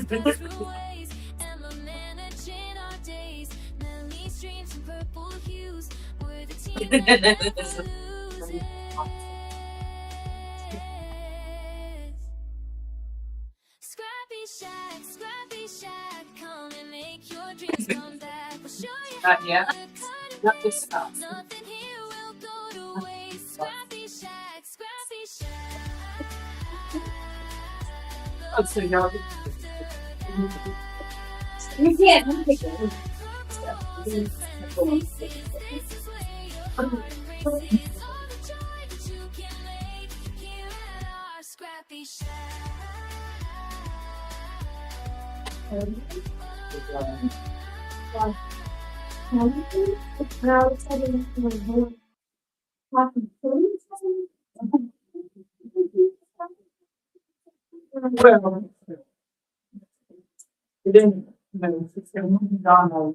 ScrappyShak, come and make your dreams come back. We'll show you Not how yet. to cut it Not this big. stuff. Nothing here will go to waste. ScrappyShak. Oh, so y'all. You can't make it. Now it's heading to my board. Well, it didn't, it's a movie genre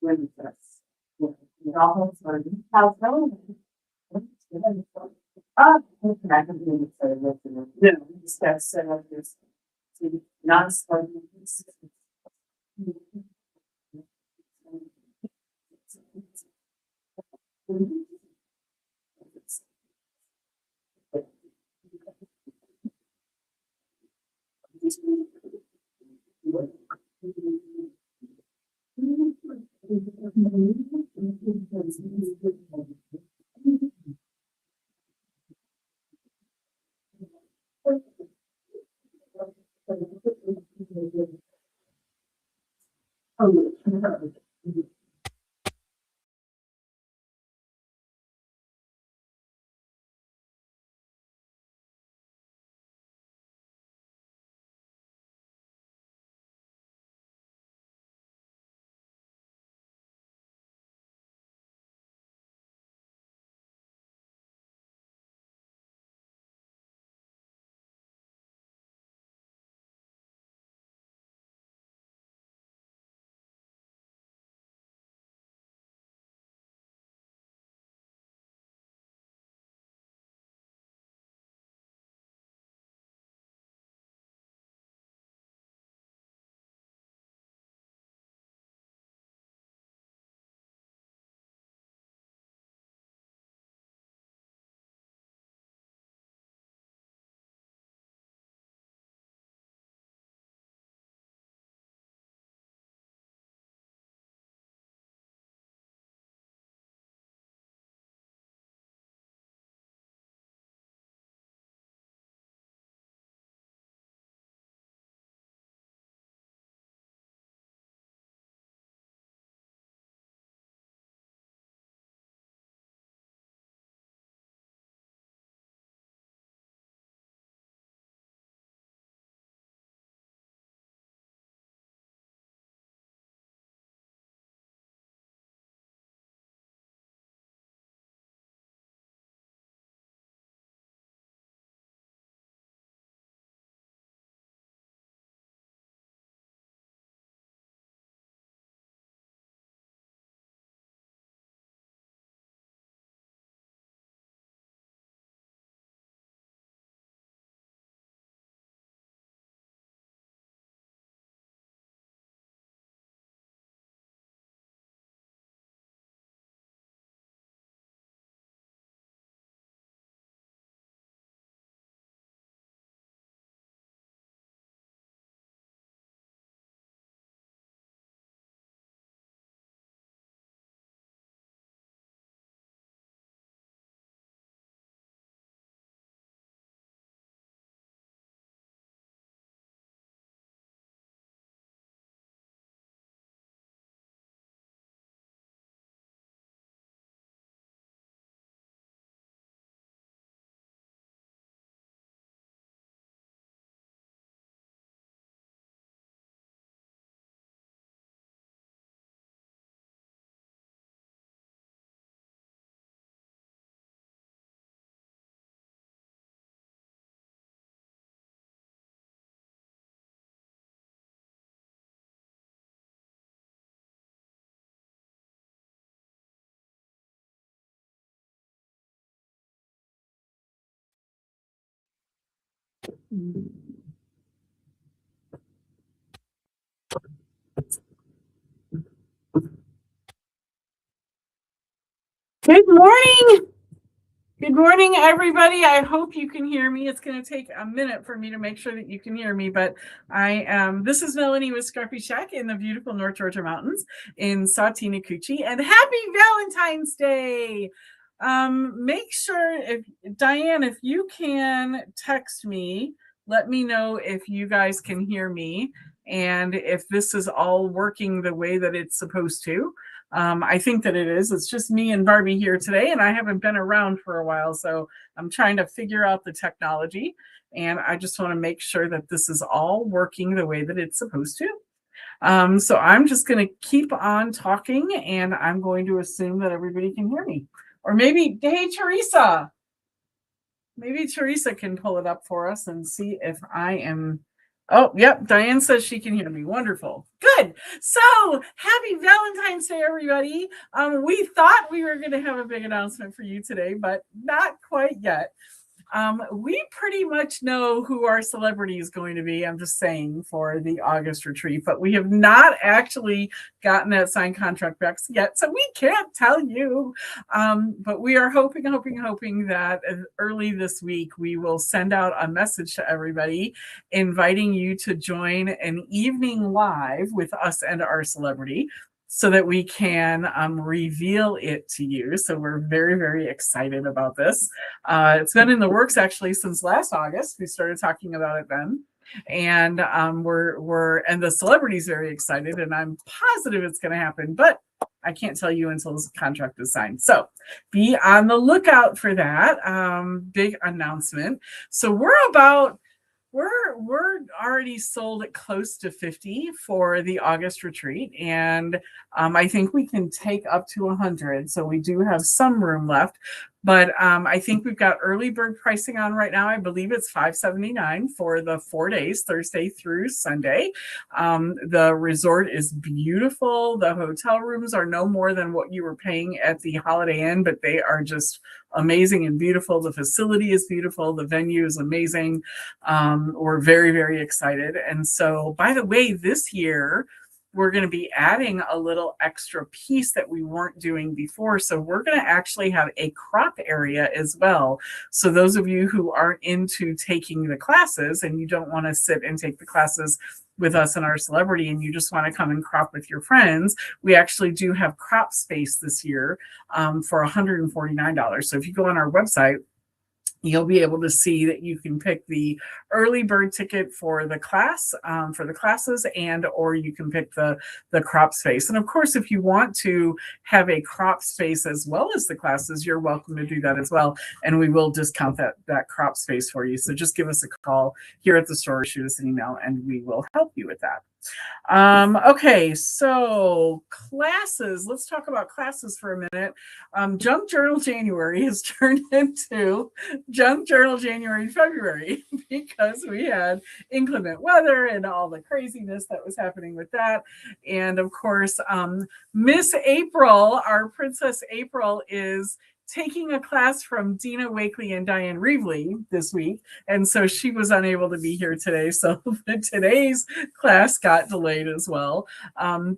when it's, it almost like, how's going? Ah, okay, I can do it, yeah, we just got set up this, non-starting. Good morning. Good morning, everybody. I hope you can hear me. It's going to take a minute for me to make sure that you can hear me, but I am. This is Melanie with ScrappyShak in the beautiful North Georgia mountains in Sautinacucci, and happy Valentine's Day. Make sure if Diane, if you can text me, let me know if you guys can hear me and if this is all working the way that it's supposed to. I think that it is. It's just me and Barbie here today, and I haven't been around for a while, so I'm trying to figure out the technology, and I just want to make sure that this is all working the way that it's supposed to. So I'm just going to keep on talking, and I'm going to assume that everybody can hear me. Or maybe, hey, Teresa. Maybe Teresa can pull it up for us and see if I am. Oh, yep. Diane says she can hear me. Wonderful. Good. So happy Valentine's Day, everybody. We thought we were going to have a big announcement for you today, but not quite yet. We pretty much know who our celebrity is going to be, I'm just saying, for the August retreat, but we have not actually gotten that signed contract back yet, so we can't tell you. But we are hoping that early this week we will send out a message to everybody inviting you to join an evening live with us and our celebrity, so that we can reveal it to you. So we're very, very excited about this. It's been in the works actually since last August. We started talking about it then. And and the celebrity's very excited, and I'm positive it's going to happen, but I can't tell you until this contract is signed. So be on the lookout for that big announcement. So we're already sold at close to 50 for the August retreat, and I think we can take up to 100. So we do have some room left, but I think we've got early bird pricing on right now. I believe it's $579 for the 4 days, Thursday through Sunday. The resort is beautiful. The hotel rooms are no more than what you were paying at the Holiday Inn, but they are just amazing and beautiful. The facility is beautiful. The venue is amazing. We're very, very excited. And so, by the way, this year, we're going to be adding a little extra piece that we weren't doing before. So we're going to actually have a crop area as well. So those of you who aren't into taking the classes and you don't want to sit and take the classes with us and our celebrity, and you just want to come and crop with your friends, we actually do have crop space this year for $149. So if you go on our website, you'll be able to see that you can pick the early bird ticket for the class, for the classes, and or you can pick the crop space. And of course, if you want to have a crop space as well as the classes, you're welcome to do that as well. And we will discount that crop space for you. So just give us a call here at the store, shoot us an email, and we will help you with that. Okay, so classes. Let's talk about classes for a minute. Junk Journal January has turned into Junk Journal January and February because we had inclement weather and all the craziness that was happening with that. And of course, Miss April, our Princess April, is taking a class from Dina Wakely and Diane Reevely this week, and so she was unable to be here today, so today's class got delayed as well.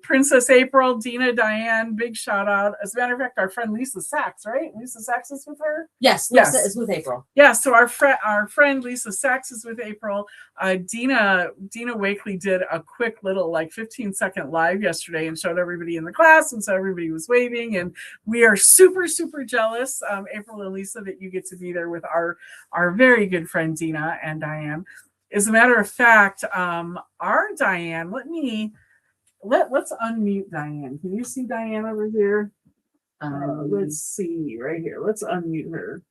Princess April, Dina, Diane, big shout out. As a matter of fact, our friend Lisa Sachs, right? Lisa Sachs is with her? Yes, Lisa is with April. Yeah, so our friend Lisa Sachs is with April. Dina Wakely did a quick little 15-second live yesterday and showed everybody in the class, and so everybody was waving, and we are super, super jealous, April and Lisa, that you get to be there with our very good friend Dina and Diane. As a matter of fact, our Diane, let's unmute Diane. Can you see Diane over here? Let's see right here. Let's unmute her.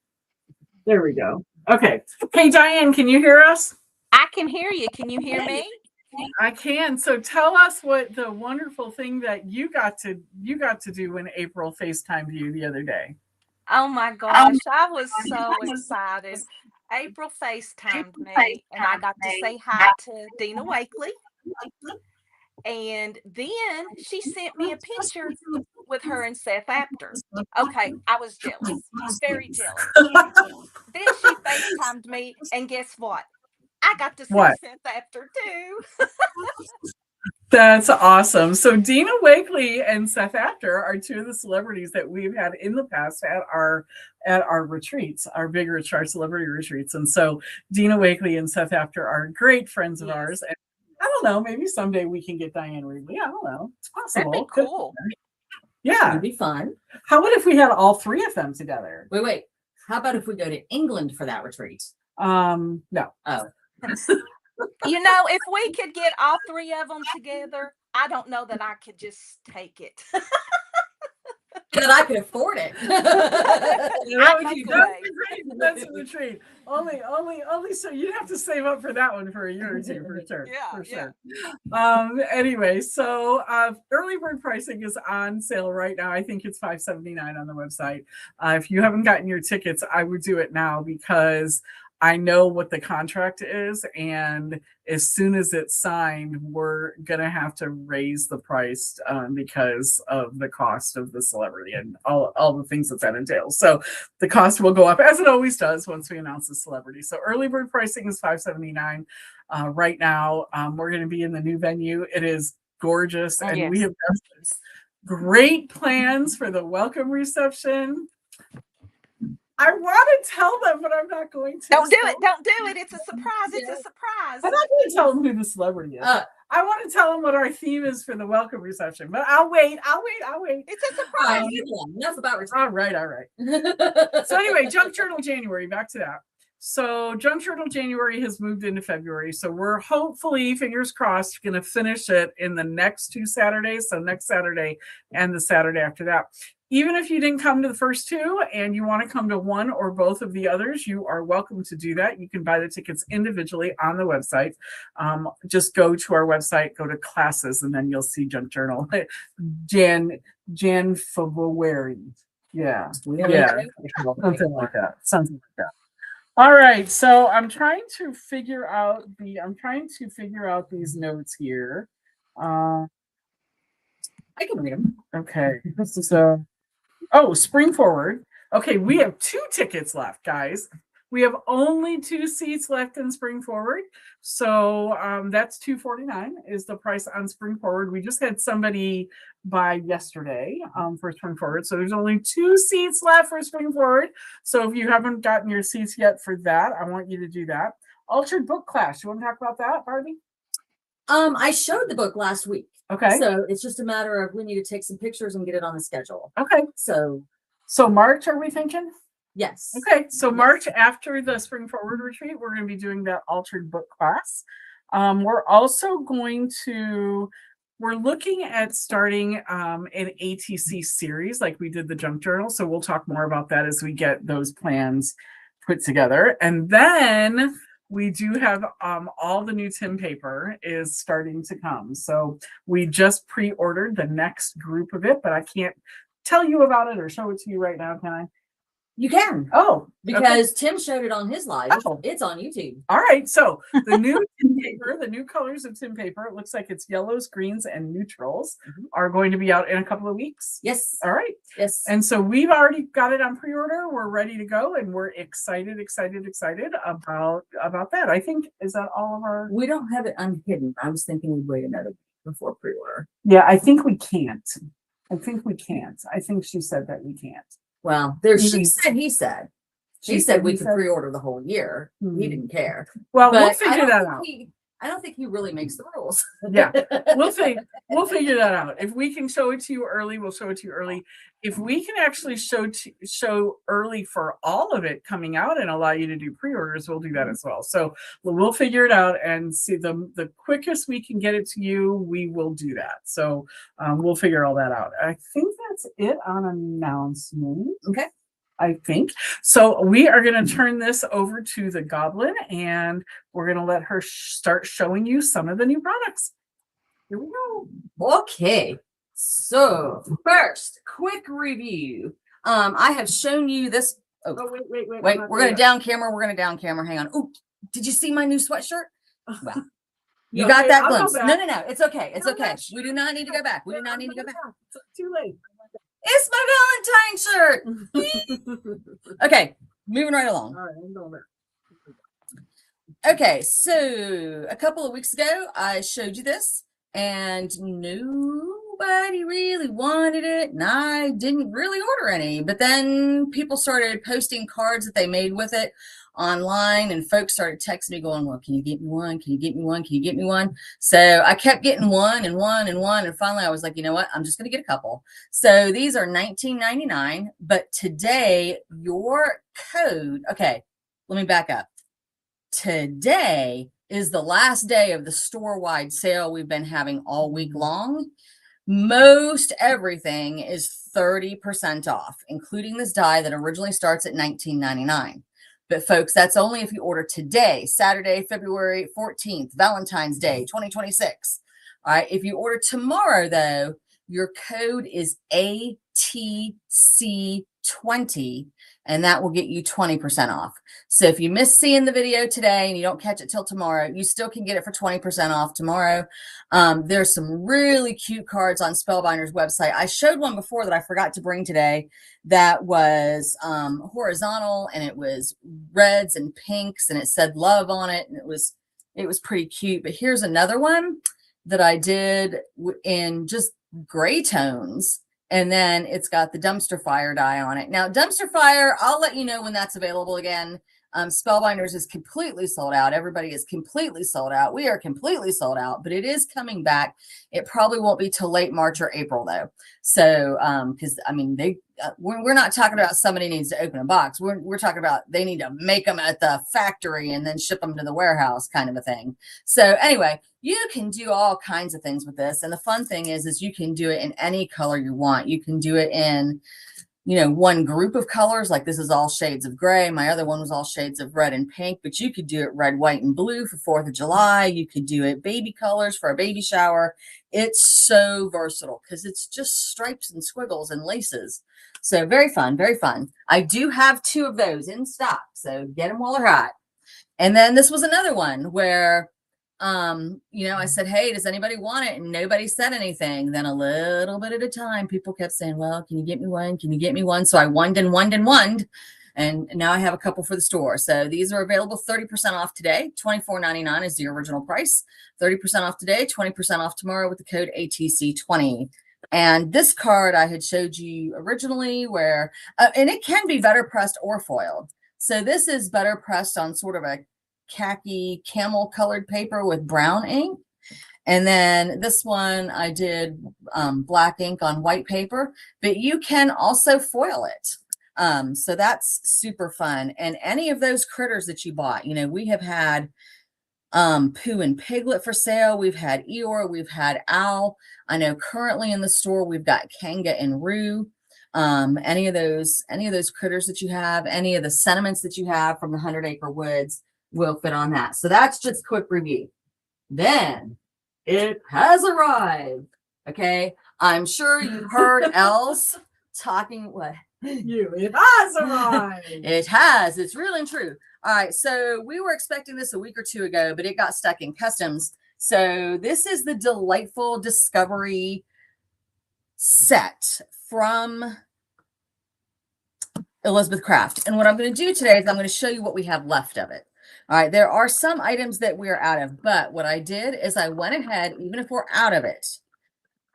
There we go. Okay. Hey, Diane, can you hear us? I can hear you. Can you hear me? I can. So tell us what the wonderful thing that you got to do when April FaceTimed you the other day. Oh my gosh, I was so excited. April FaceTimed me, and I got to say hi to Dina Wakely. And then she sent me a picture with her and Seth after. Okay, I was jealous, very jealous. Then she FaceTimed me, and guess what? I got to see What? Seth after too. That's awesome. So Dina Wakely and Seth After are two of the celebrities that we've had in the past at our retreats, our big our celebrity retreats. And so Dina Wakely and Seth After are great friends of ours. And I don't know, maybe someday we can get Diane Ridley. I don't know. It's That'd possible. be cool. Yeah. It'd be fun. How about if we had all three of them together? Wait. How about if we go to England for that retreat? No. Oh, You know, if we could get all three of them together, I don't know that I could just take it. but I could afford it. I'd make a way. That's a retreat. Only so you'd have to save up for that one for a year or two for sure. Yeah, for sure. Anyway, so early bird pricing is on sale right now. I think it's $5.79 on the website. If you haven't gotten your tickets, I would do it now because I know what the contract is, and as soon as it's signed, we're gonna have to raise the price because of the cost of the celebrity and all the things that entails. So the cost will go up as it always does once we announce the celebrity. So early bird pricing is $5.79 right now. We're going to be in the new venue. It is gorgeous, and we have great plans for the welcome reception. I want to tell them, but I'm not going to. Don't do it. Don't do it. It's a surprise. It's a surprise. I'm not going to tell them who the celebrity is. I want to tell them what our theme is for the welcome reception, but I'll wait. It's a surprise. Enough about retreat. All right. So anyway, Junk Journal January, back to that. So Junk Journal January has moved into February. So we're hopefully, fingers crossed, going to finish it in the next 2 Saturdays. So next Saturday and the Saturday after that. Even if you didn't come to the first two and you want to come to one or both of the others, you are welcome to do that. You can buy the tickets individually on the website. Just go to our website, go to classes, and then you'll see Junk Journal. Jan February. Yeah. Something like that. All right. So I'm trying to figure out these notes here. I can read them. Okay. So Spring Forward. Okay, we have 2 tickets left, guys. We have only 2 seats left in Spring Forward. So that's $249 is the price on Spring Forward. We just had somebody buy yesterday for Spring Forward. So there's only 2 seats left for Spring Forward. So if you haven't gotten your seats yet for that, I want you to do that. Altered Book Class. You want to talk about that, Barbie? I showed the book last week. Okay. So it's just a matter of we need to take some pictures and get it on the schedule. Okay. So March, are we thinking? yes. Okay. So March after the Spring Forward retreat, we're going to be doing that altered book class. We're also we're looking at starting an ATC series like we did the Junk Journal. So we'll talk more about that as we get those plans put together. And then we do have all the new Tim paper is starting to come. So we just pre-ordered the next group of it, but I can't tell you about it or show it to you right now, can I? You can. Oh, because Tim showed it on his live. Oh. It's on YouTube. All right. So the new Tim paper, the new colors of Tim paper, it looks like it's yellows, greens, and neutrals are going to be out in a couple of weeks. Yes. All right. Yes. And so we've already got it on pre-order. We're ready to go, and we're excited about that. I think, is that all of our? We don't have it unhidden. I was thinking we'd wait another week before pre-order. Yeah, I think we can't. I think she said that we can't. Well, she said, he said. She said we could pre-order the whole year. He didn't care. Well, but we'll figure that out. I don't think he really makes the rules. Yeah, we'll figure that out. If we can show it to you early, we'll show it to you early. If we can actually show early for all of it coming out and allow you to do pre-orders, we'll do that as well. So we'll figure it out and see the quickest we can get it to you, we will do that. So we'll figure all that out. I think that's it on announcements. Okay. I think. So we are going to turn this over to the Goblin, and we're going to let her start showing you some of the new products. Here we go. Okay. So first, quick review. I have shown you this. Oh, wait. We're going to down camera. Hang on. Oh, did you see my new sweatshirt? Wow. You got that glimpse. No. It's okay. It's okay. We do not need to go back. It's too late. It's my Valentine shirt. Okay, moving right along. All right, I'm going there. Okay, so a couple of weeks ago, I showed you this. and nobody really wanted it, and I didn't really order any. But then people started posting cards that they made with it online, and folks started texting me going, well, can you get me one? Can you get me one? Can you get me one? So I kept getting one and one and one, and finally I was like, you know what, I'm just going to get a couple. So these are $19.99, but today your code, okay, let me back up. Today is the last day of the store-wide sale we've been having all week long. Most everything is 30% off, including this die that originally starts at $19.99. But folks, that's only if you order today, Saturday, February 14th, Valentine's Day, 2026. All right, if you order tomorrow, though, your code is ATC20, and that will get you 20% off. So if you miss seeing the video today and you don't catch it till tomorrow, you still can get it for 20% off tomorrow. There's some really cute cards on Spellbinder's website. I showed one before that I forgot to bring today that was horizontal, and it was reds and pinks, and it said love on it, and it was pretty cute. But here's another one that I did in just gray tones, and then it's got the dumpster fire die on it. Now, dumpster fire, I'll let you know when that's available again. Spellbinders is completely sold out. Everybody is completely sold out. We are completely sold out, but it is coming back. It probably won't be till late March or April, though. So, because I mean, we're not talking about somebody needs to open a box. We're talking about they need to make them at the factory and then ship them to the warehouse, kind of a thing. So anyway, you can do all kinds of things with this, and the fun thing is you can do it in any color you want. You can do it in, you know, one group of colors, like this is all shades of gray. My other one was all shades of red and pink, but you could do it red, white, and blue for 4th of July. You could do it baby colors for a baby shower. It's so versatile because it's just stripes and squiggles and laces. So very fun, very fun. I do have 2 of those in stock, so get them while they're hot. And then this was another one where you know, I said, hey, does anybody want it? And nobody said anything. Then a little bit at a time, people kept saying, well, can you get me one? Can you get me one? So I woned and woned and woned. And now I have a couple for the store. So these are available 30% off today. $24.99 is the original price. 30% off today, 20% off tomorrow with the code ATC20. And this card I had showed you originally where, and it can be better pressed or foiled. So this is better pressed on sort of a khaki camel colored paper with brown ink. And then this one I did black ink on white paper, but you can also foil it. So that's super fun. And any of those critters that you bought, you know, we have had Pooh and Piglet for sale. We've had Eeyore, we've had Owl. I know currently in the store we've got Kanga and Roo. Any of those critters that you have, any of the sentiments that you have from the 100 Acre Woods will fit on that. So that's just quick review. Then it has arrived. Okay. I'm sure you heard Els talking what? It has arrived. It has. It's real and true. All right. So we were expecting this a week or 2 ago, but it got stuck in customs. So this is the Delightful Discovery set from Elizabeth Craft. And what I'm going to do today is I'm going to show you what we have left of it. All right, there are some items that we're out of, but what I did is I went ahead, even if we're out of it,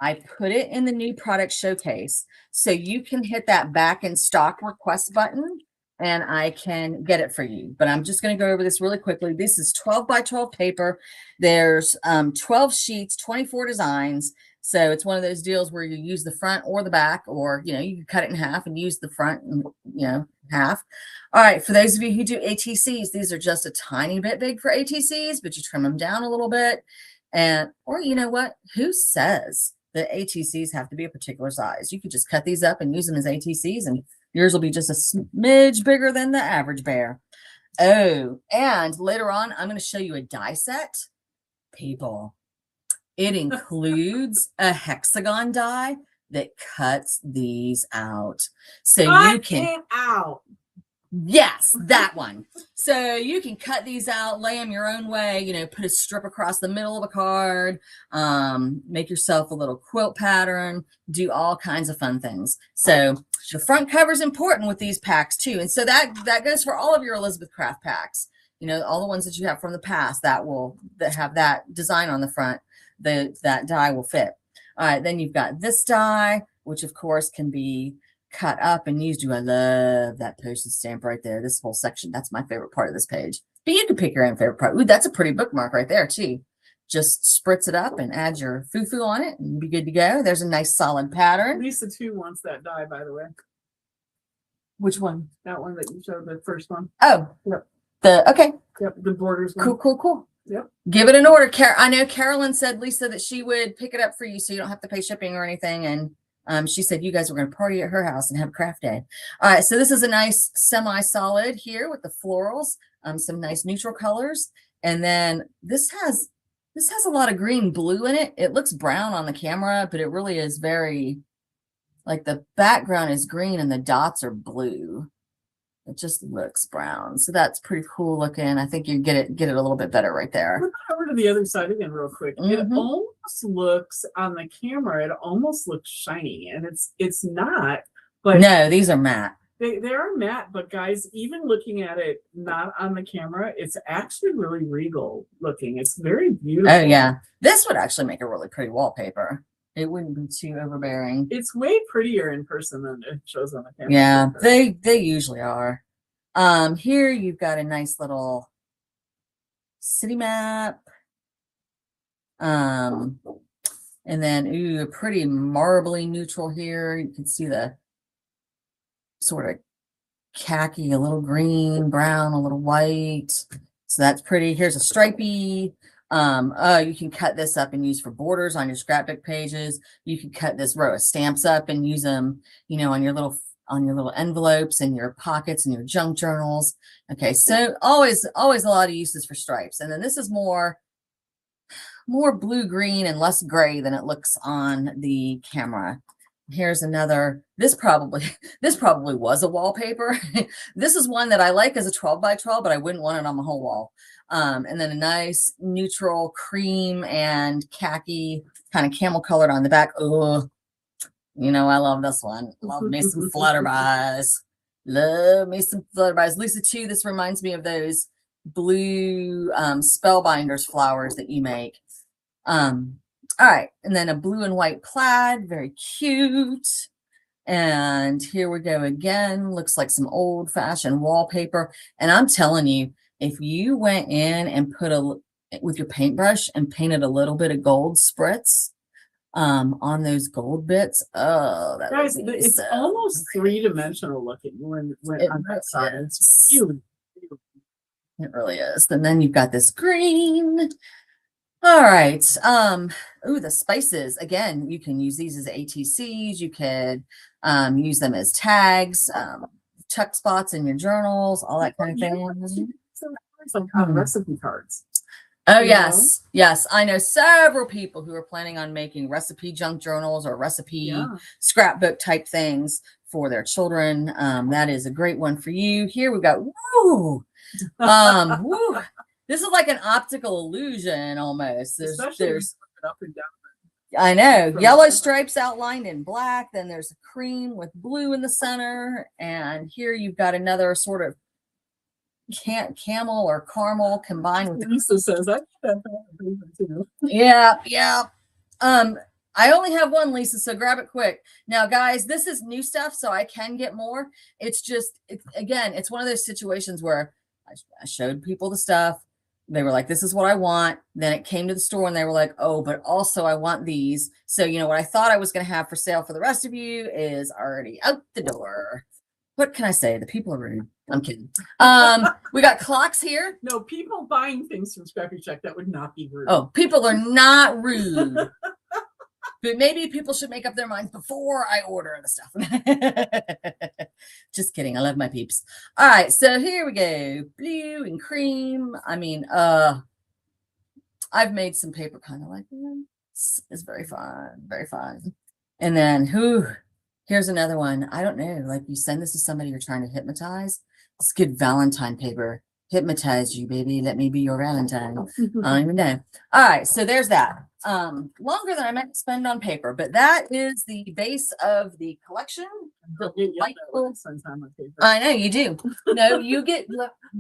I put it in the new product showcase. So you can hit that back in stock request button and I can get it for you. But I'm just going to go over this really quickly. This is 12 by 12 paper. There's 12 sheets, 24 designs. So it's one of those deals where you use the front or the back, or, you know, you can cut it in half and use the front and, you know, half. All right. For those of you who do ATCs, these are just a tiny bit big for ATCs, but you trim them down a little bit. And, or you know what, who says that ATCs have to be a particular size? You could just cut these up and use them as ATCs and yours will be just a smidge bigger than the average bear. Oh, and later on, I'm going to show you a die set. People, it includes a hexagon die that cuts these out. So you can out. Yes, that one. So you can cut these out, lay them your own way, you know, put a strip across the middle of a card, make yourself a little quilt pattern, do all kinds of fun things. So the front cover is important with these packs too. And so that goes for all of your Elizabeth Craft packs, you know, all the ones that you have from the past that have that design on the front. that die will fit. All right, then you've got this die, which of course can be cut up and used. I love that postage stamp right there. This whole section, that's my favorite part of this page. But you can pick your own favorite part. Ooh, that's a pretty bookmark right there too. Just spritz it up and add your foo-foo on it and you'll be good to go. There's a nice solid pattern. Lisa too wants that die, by the way. Which one? That one that you showed, the first one. Oh, Yep. Okay. Yep, the borders one. Cool. Yep. Give it an order. I know Carolyn said, Lisa, that she would pick it up for you so you don't have to pay shipping or anything. And she said you guys were going to party at her house and have a craft day. All right, so this is a nice semi-solid here with the florals, some nice neutral colors. And then this has a lot of green blue in it. It looks brown on the camera, but it really is very, like the background is green and the dots are blue. It just looks brown. So that's pretty cool looking. I think you get it a little bit better right there. Look over to the other side again real quick. It almost looks on the camera, it almost looks shiny, and it's not, but no, these are matte. They are matte, but guys, even looking at it not on the camera, it's actually really regal looking. It's very beautiful. Oh yeah. This would actually make a really pretty wallpaper. It wouldn't be too overbearing. It's way prettier in person than it shows on the camera. Yeah, they usually are. Here you've got a nice little city map. And then a pretty marbly neutral here. You can see the sort of khaki, a little green, brown, a little white. So that's pretty. Here's a stripey. You can cut this up and use for borders on your scrapbook pages. You can cut this row of stamps up and use them, on your little envelopes and your pockets and your junk journals. Okay, so always a lot of uses for stripes. And then this is more blue green and less gray than it looks on the camera. Here's another. This probably was a wallpaper. This is one that I like as a 12 by 12, but I wouldn't want it on the whole wall. And then a nice neutral cream and khaki kind of camel colored on the back. Oh, I love this one. Love me some flutterbys. Love me some flutterbys. Lisa too, this reminds me of those blue spellbinders flowers that you make. All right, and then a blue and white plaid, very cute. And here we go again. Looks like some old-fashioned wallpaper. And I'm telling you, if you went in and put with your paintbrush and painted a little bit of gold spritz on those gold bits, oh, that guys, would be it's so almost pretty. three-dimensional looking when It on that side. really It's really beautiful. It really is. And then you've got this green. All right. The spices. Again, you can use these as ATCs. You could use them as tags, tuck spots in your journals, all that kind of thing. It's like on recipe cards. Oh, You yes. Yes. I know several people who are planning on making recipe junk journals or recipe scrapbook type things for their children. That is a great one for you. Here we've got, woo. This is like an optical illusion almost. There's up and down. I know, yellow stripes outlined in black. Then there's a cream with blue in the center. And here you've got another sort of camel or caramel combined with Lisa says I too. Yeah. I only have one, Lisa, so grab it quick. Now, guys, this is new stuff, so I can get more. It's just, it's one of those situations where I showed people the stuff. They were like, this is what I want. Then it came to the store and they were like, oh, but also I want these. So, what I thought I was going to have for sale for the rest of you is already out the door. What can I say? The people are rude. I'm kidding. We got clocks here. No, people buying things from ScrappyShak, that would not be rude. Oh, people are not rude. But maybe people should make up their minds before I order the stuff. Just kidding. I love my peeps. All right. So here we go. Blue and cream. I mean, I've made some paper kind of like this. It's very fun. Very fun. And then here's another one. I don't know. Like you send this to somebody you're trying to hypnotize. It's good Valentine paper. Hypnotize you, baby. Let me be your Valentine. I don't even know. All right. So there's that. Longer than I meant to spend on paper, but that is the base of the collection. delightful. Sometime on paper. I know you do. No, you get.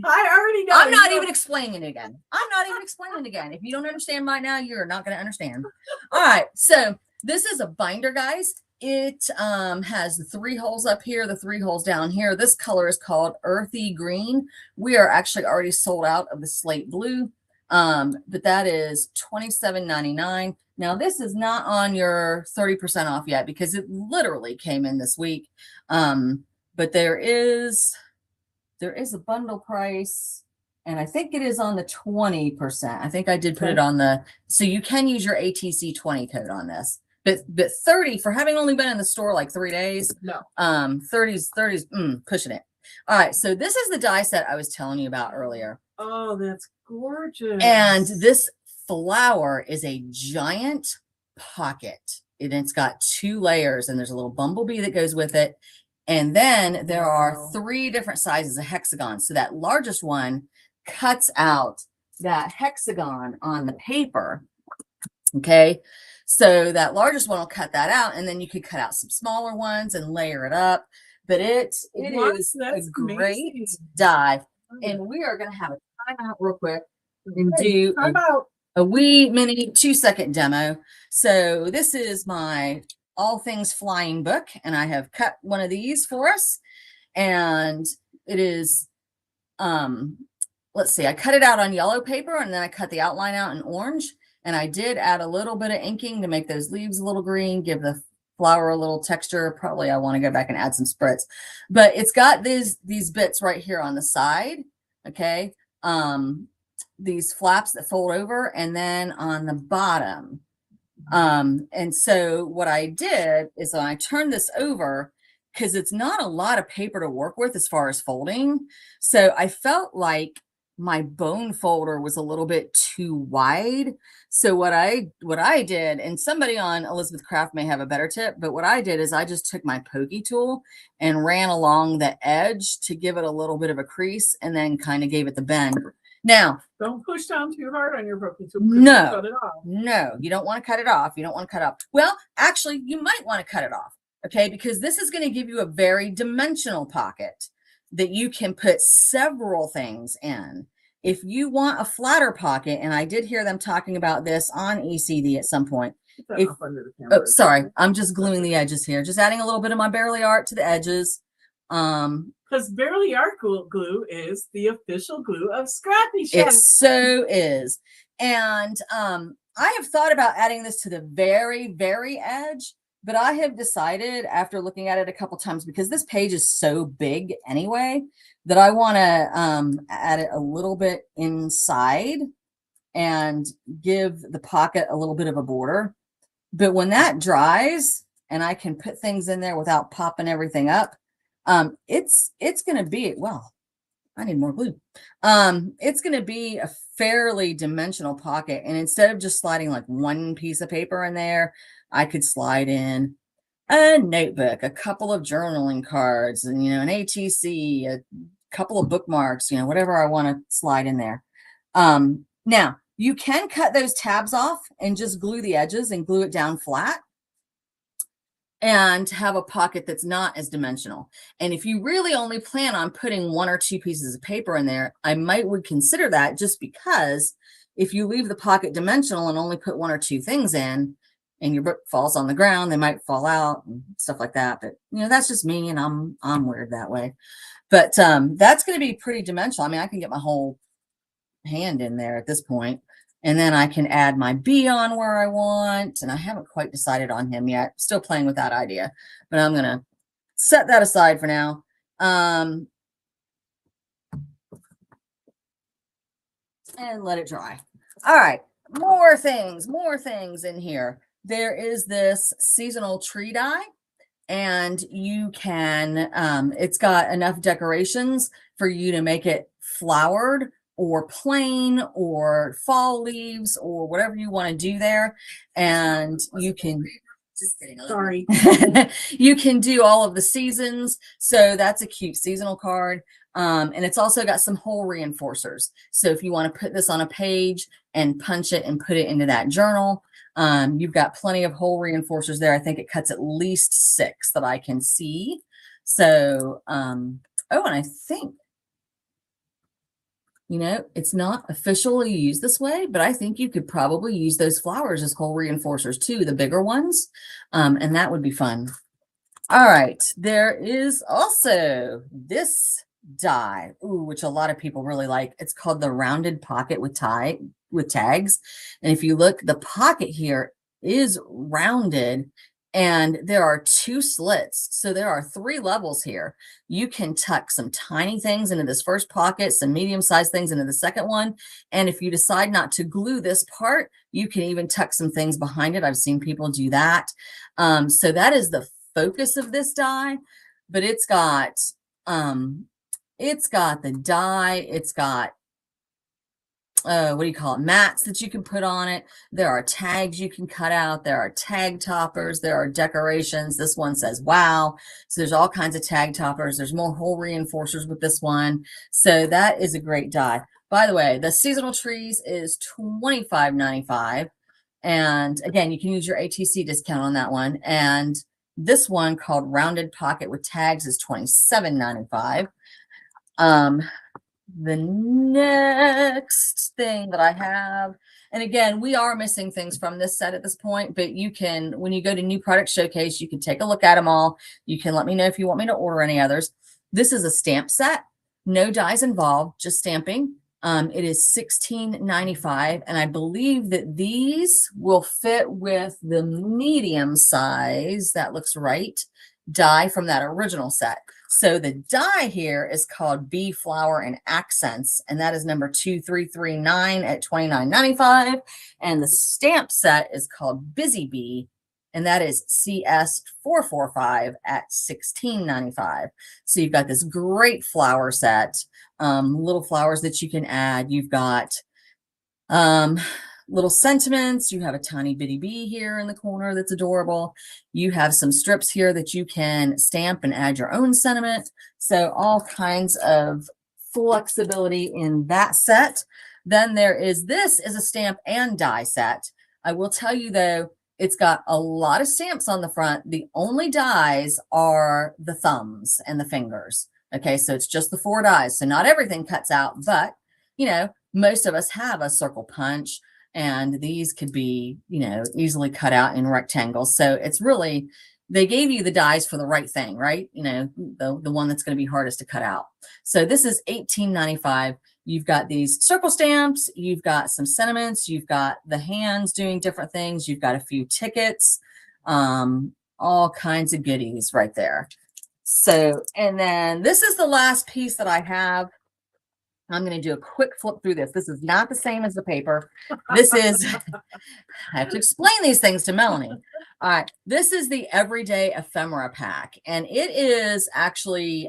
I already know. I'm not you even know. explaining it again. I'm not even explaining it again. If you don't understand by now, you're not going to understand. All right. So this is a binder, guys. It has the 3 holes up here, the 3 holes down here. This color is called earthy green. We are actually already sold out of the slate blue. But that is $27.99. Now this is not on your 30% off yet because it literally came in this week. But there is a bundle price, and I think it is on the 20%. I think I did put it on the, so you can use your ATC 20 code on this. But 30 for having only been in the store like 3 days. No. 30's pushing it. All right, so this is the die set I was telling you about earlier. Oh, that's gorgeous. And this flower is a giant pocket. And it's got 2 layers, and there's a little bumblebee that goes with it. And then there are 3 different sizes of hexagons. So that largest one cuts out that hexagon on the paper. Okay. So that largest one will cut that out, and then you could cut out some smaller ones and layer it up. But it is a great die. And we are going to have a timeout real quick and do a wee mini 2-second demo. So this is my All Things Flying book, and I have cut one of these for us. And it is, let's see, I cut it out on yellow paper, and then I cut the outline out in orange. And I did add a little bit of inking to make those leaves a little green, give the flower a little texture. Probably I want to go back and add some spritz, but it's got these bits right here on the side. Okay. These flaps that fold over, and then on the bottom. And so what I did is I turned this over because it's not a lot of paper to work with as far as folding. So I felt like my bone folder was a little bit too wide. So what I did, and somebody on Elizabeth Craft may have a better tip, but what I did is I just took my pokey tool and ran along the edge to give it a little bit of a crease, and then kind of gave it the bend. Now, don't push down too hard on your pokey tool. No, cut it off. No, you don't want to cut it off. You don't want to cut off. Well, actually, you might want to cut it off. Okay, because this is going to give you a very dimensional pocket that you can put several things in. If you want a flatter pocket, and I did hear them talking about this on ECD at some point. Sorry, I'm just gluing the edges here, just adding a little bit of my Barely Art to the edges. Because Barely Art glue is the official glue of ScrappyShak. It so is. And I have thought about adding this to the very, very edge, but I have decided after looking at it a couple times, because this page is so big anyway, that I want to add it a little bit inside and give the pocket a little bit of a border. But when that dries and I can put things in there without popping everything up, it's going to be, well, I need more glue. It's going to be a fairly dimensional pocket. And instead of just sliding like one piece of paper in there, I could slide in a notebook, a couple of journaling cards, and, an ATC, a couple of bookmarks, whatever I want to slide in there. Now you can cut those tabs off and just glue the edges and glue it down flat and have a pocket that's not as dimensional. And if you really only plan on putting 1 or 2 pieces of paper in there, I would consider that, just because if you leave the pocket dimensional and only put 1 or 2 things in, and your book falls on the ground, they might fall out and stuff like that. But that's just me, and I'm weird that way. But that's going to be pretty dimensional. I mean, I can get my whole hand in there at this point, and then I can add my bee on where I want. And I haven't quite decided on him yet. Still playing with that idea, but I'm going to set that aside for now. And let it dry. All right, more things in here. There is this seasonal tree die, and you can, it's got enough decorations for you to make it flowered or plain or fall leaves or whatever you want to do there. And you can, sorry, you can do all of the seasons. So that's a cute seasonal card. And it's also got some hole reinforcers. So if you want to put this on a page and punch it and put it into that journal, you've got plenty of hole reinforcers there. I think it cuts at least 6 that I can see. So, oh, and I think, you know, it's not officially used this way, but I think you could probably use those flowers as hole reinforcers too, the bigger ones. And that would be fun. All right, there is also this die, ooh, which a lot of people really like. It's called the rounded pocket with tags. And if you look, the pocket here is rounded and there are 2 slits. So there are 3 levels here. You can tuck some tiny things into this first pocket, some medium-sized things into the second one. And if you decide not to glue this part, you can even tuck some things behind it. I've seen people do that. So that is the focus of this die, but it's got the die, it's got what do you call it, mats that you can put on it. There are tags you can cut out. There are tag toppers. There are decorations. This one says wow. So there's all kinds of tag toppers. There's more hole reinforcers with this one. So that is a great die. By the way, the seasonal trees is $25.95. And again, you can use your ATC discount on that one. And this one called Rounded Pocket with Tags is $27.95. The next thing that I have, and again, we are missing things from this set at this point, but you can, when you go to New Product Showcase, you can take a look at them all. You can let me know if you want me to order any others. This is a stamp set, no dies involved, just stamping. It is $16.95, and I believe that these will fit with the medium size, that looks right, die from that original set. So the die here is called Bee Flower and Accents, and that is number 2339 at $29.95. And the stamp set is called Busy Bee, and that is CS445 at $16.95. So you've got this great flower set, little flowers that you can add. You've got little sentiments. You have a tiny bitty bee here in the corner that's adorable. You have some strips here that you can stamp and add your own sentiment. So all kinds of flexibility in that set. Then there is, this is a stamp and die set. I will tell you though, it's got a lot of stamps on the front. The only dies are the thumbs and the fingers. Okay, so it's just the 4 dies. So not everything cuts out, but you know, most of us have a circle punch, and these could be, you know, easily cut out in rectangles. So it's really, they gave you the dies for the right thing, right? You know, the one that's going to be hardest to cut out. So this is $18.95. You've got these circle stamps, you've got some sentiments, you've got the hands doing different things, you've got a few tickets, all kinds of goodies right there. So, and then this is the last piece that I have. I'm going to do a quick flip through this. This is not the same as the paper. This is, I have to explain these things to Melanie. All right. This is the Everyday Ephemera Pack, and it is actually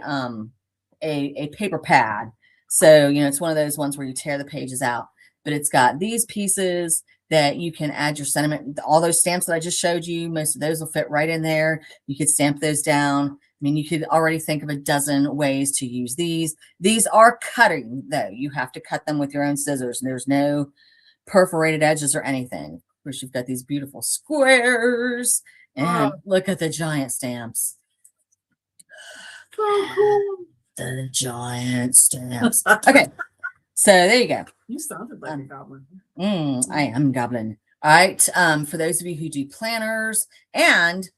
a paper pad. So, you know, it's one of those ones where you tear the pages out, but it's got these pieces that you can add your sentiment. All those stamps that I just showed you, most of those will fit right in there. You could stamp those down. I mean, you could already think of a dozen ways to use these. These are cutting, though. You have to cut them with your own scissors. And there's no perforated edges or anything. Of course, you've got these beautiful squares. And look at the giant stamps. So cool. The giant stamps. Okay, so there you go. You sounded like a goblin. I am goblin. All right, for those of you who do planners, and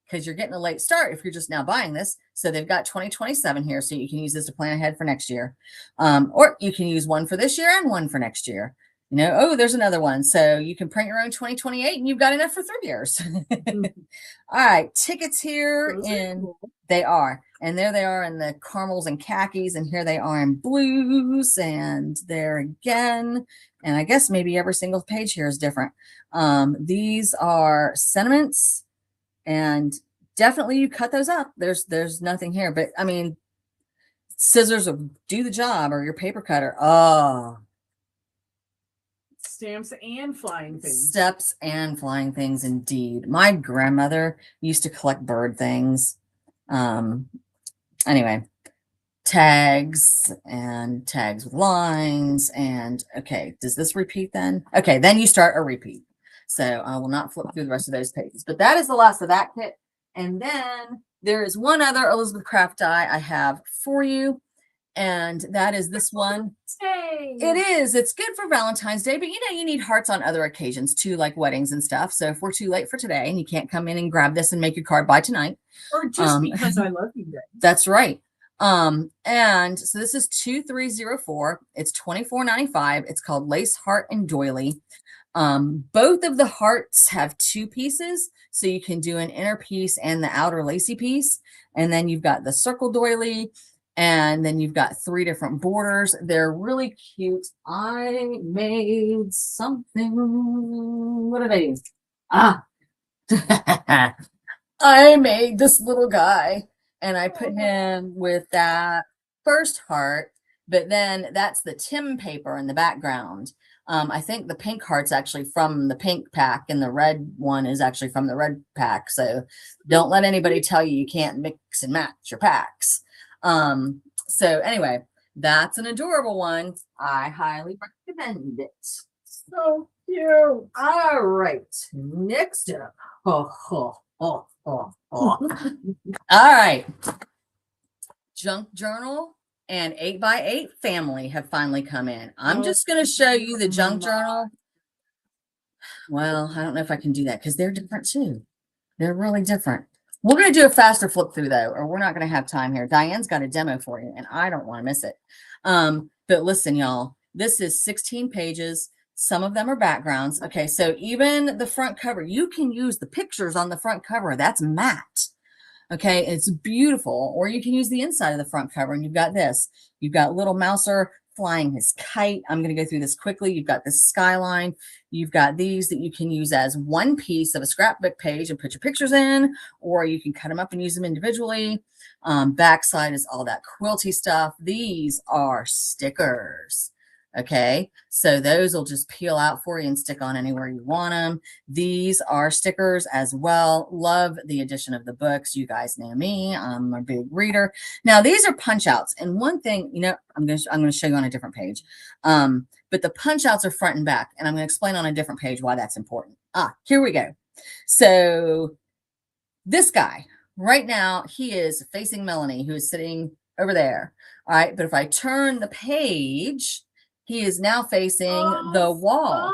because you're getting a late start if you're just now buying this. So they've got 2027 here, so you can use this to plan ahead for next year. Or you can use one for this year and one for next year. You know, oh, there's another one. So you can print your own 2028 and you've got enough for 3 years. All right, tickets here they are. And there they are in the caramels and khakis, and here they are in blues, and there again. And I guess maybe every single page here is different. These are sentiments. And definitely you cut those up. There's nothing here, but I mean, scissors will do the job, or your paper cutter. Oh, Stamps and flying things. Steps and flying things, indeed. My grandmother used to collect bird things. Anyway, tags and tags with lines. And okay, does this repeat then? Okay, then you start a repeat. So I will not flip through the rest of those pages, but that is the last of that kit. And then there is one other Elizabeth Craft die I have for you. And that is this one. It is. It's good for Valentine's Day, but you know, you need hearts on other occasions too, like weddings and stuff. So if we're too late for today and you can't come in and grab this and make your card by tonight. Or just because I love you guys. That's right. And so this is 2304. It's $24.95. It's called Lace Heart and Doily. Both of the hearts have two pieces, so you can do an inner piece and the outer lacy piece. And then you've got the circle doily, and then you've got 3 different borders. They're really cute. I made something. What did I use? I made this little guy, and I put him with that first heart, but then that's the Tim paper in the background. I think the pink heart's actually from the pink pack, and the red one is actually from the red pack. So don't let anybody tell you you can't mix and match your packs. So anyway, that's an adorable one. I highly recommend it. So cute. All right. Next up. All right. Junk journal and 8x8 family have finally come in. I'm just going to show you the junk journal. Well, I don't know if I can do that because they're different too. They're really different. We're going to do a faster flip through though, or we're not going to have time here. Diane's got a demo for you and I don't want to miss it. But listen, y'all, this is 16 pages. Some of them are backgrounds. Okay, so even the front cover, you can use the pictures on the front cover. That's matte. Okay, it's beautiful. Or you can use the inside of the front cover, and you've got this. You've got little Mouser flying his kite. I'm going to go through this quickly. You've got this skyline. You've got these that you can use as one piece of a scrapbook page and put your pictures in, or you can cut them up and use them individually. Backside is all that quilty stuff. These are stickers. Okay, so those will just peel out for you and stick on anywhere you want them. These are stickers as well. Love the addition of the books. You guys know me. I'm a big reader. Now these are punch outs, and one thing, you know, I'm going to show you on a different page. But the punch outs are front and back, and I'm going to explain on a different page why that's important. Here we go. So this guy right now, he is facing Melanie, who is sitting over there. All right, but if I turn the page, he is now facing the wall.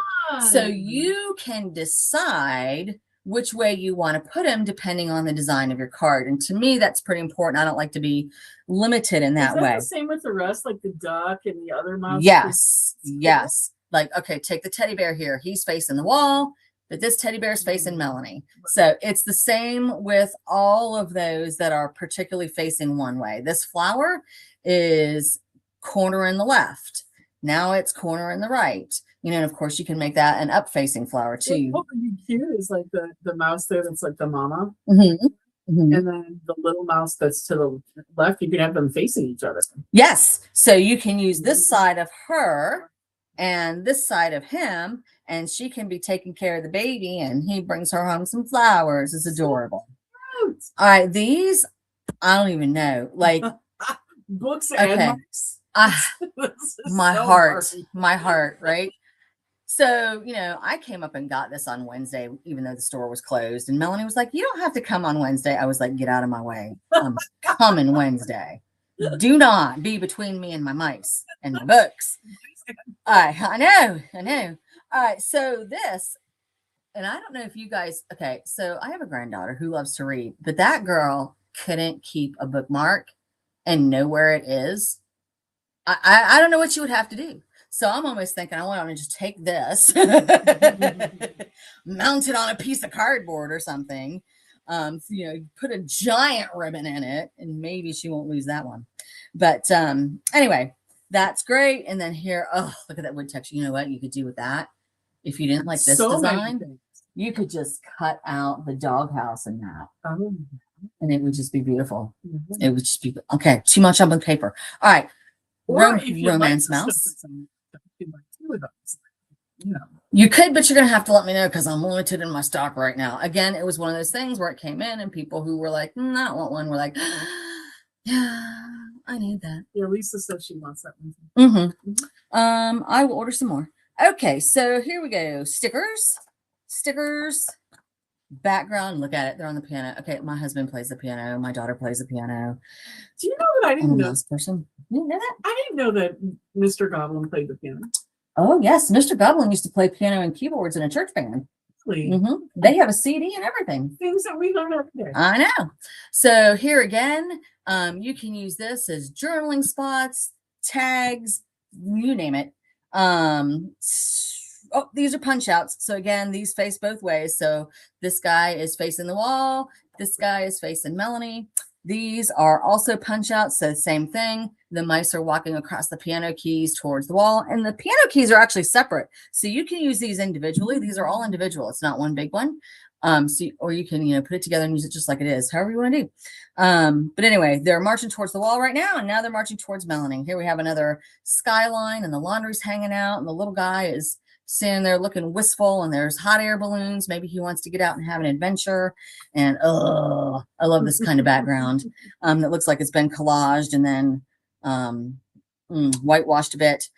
So you can decide which way you want to put him depending on the design of your card. And to me, that's pretty important. I don't like to be limited in that way. The same with the rest, like the duck and the other mouse? Yes, yes. Like, okay, take the teddy bear here. He's facing the wall, but this teddy bear is facing Melanie. So it's the same with all of those that are particularly facing one way. This flower is corner in the left. Now it's corner in the right. You know, and of course you can make that an up-facing flower too. What would be cute is like the mouse there that's like the mama. Mm-hmm. Mm-hmm. And then the little mouse that's to the left, you can have them facing each other. Yes. So you can use this side of her and this side of him, and she can be taking care of the baby, and he brings her home some flowers. It's adorable. All right. These, I don't even know. Like books and books. My heart, right? So, you know, I came up and got this on Wednesday, even though the store was closed. And Melanie was like, you don't have to come on Wednesday. I was like, get out of my way. I'm coming Wednesday. Do not be between me and my mice and my books. All right. I know. All right. So this, and I don't know if you guys, okay. So I have a granddaughter who loves to read, but that girl couldn't keep a bookmark and know where it is. I don't know what you would have to do. So I'm almost thinking I want to just take this, mount it on a piece of cardboard or something. You know, put a giant ribbon in it, and maybe she won't lose that one. But anyway, that's great. And then here, oh, look at that wood texture. You know what you could do with that? If you didn't like this design, you could just cut out the doghouse in that. And it would just be beautiful. It would just be, okay, too much on the paper. All right. Romance mouse. You could, but you're going to have to let me know because I'm limited in my stock right now. Again, it was one of those things where it came in and people who were like, I don't want one, were like, yeah. I need that. Yeah, Lisa said she wants that one. I will order some more. Okay, so here we go. Stickers. Background. Look at it. They're on the piano. Okay, my husband plays the piano. My daughter plays the piano. Do you know that I I'm didn't a know? mouse person. You didn't know that? I didn't know that Mr. Goblin played the piano. Oh yes, Mr. Goblin used to play piano and keyboards in a church band. Really? They have a CD and everything. Things that we learn every day. I know. So here again, you can use this as journaling spots, tags, you name it. Oh, these are punch outs. So again, these face both ways. So this guy is facing the wall. This guy is facing Melanie. These are also punch outs. So same thing. The mice are walking across the piano keys towards the wall, and the piano keys are actually separate. So you can use these individually. These are all individual. It's not one big one. Or you can, put it together and use it just like it is, however you want to do. But anyway, they're marching towards the wall right now, and now they're marching towards Melanie. Here we have another skyline, and the laundry's hanging out, and the little guy is standing there looking wistful, and there's hot air balloons. Maybe he wants to get out and have an adventure. And I love this kind of background that looks like it's been collaged and then whitewashed a bit.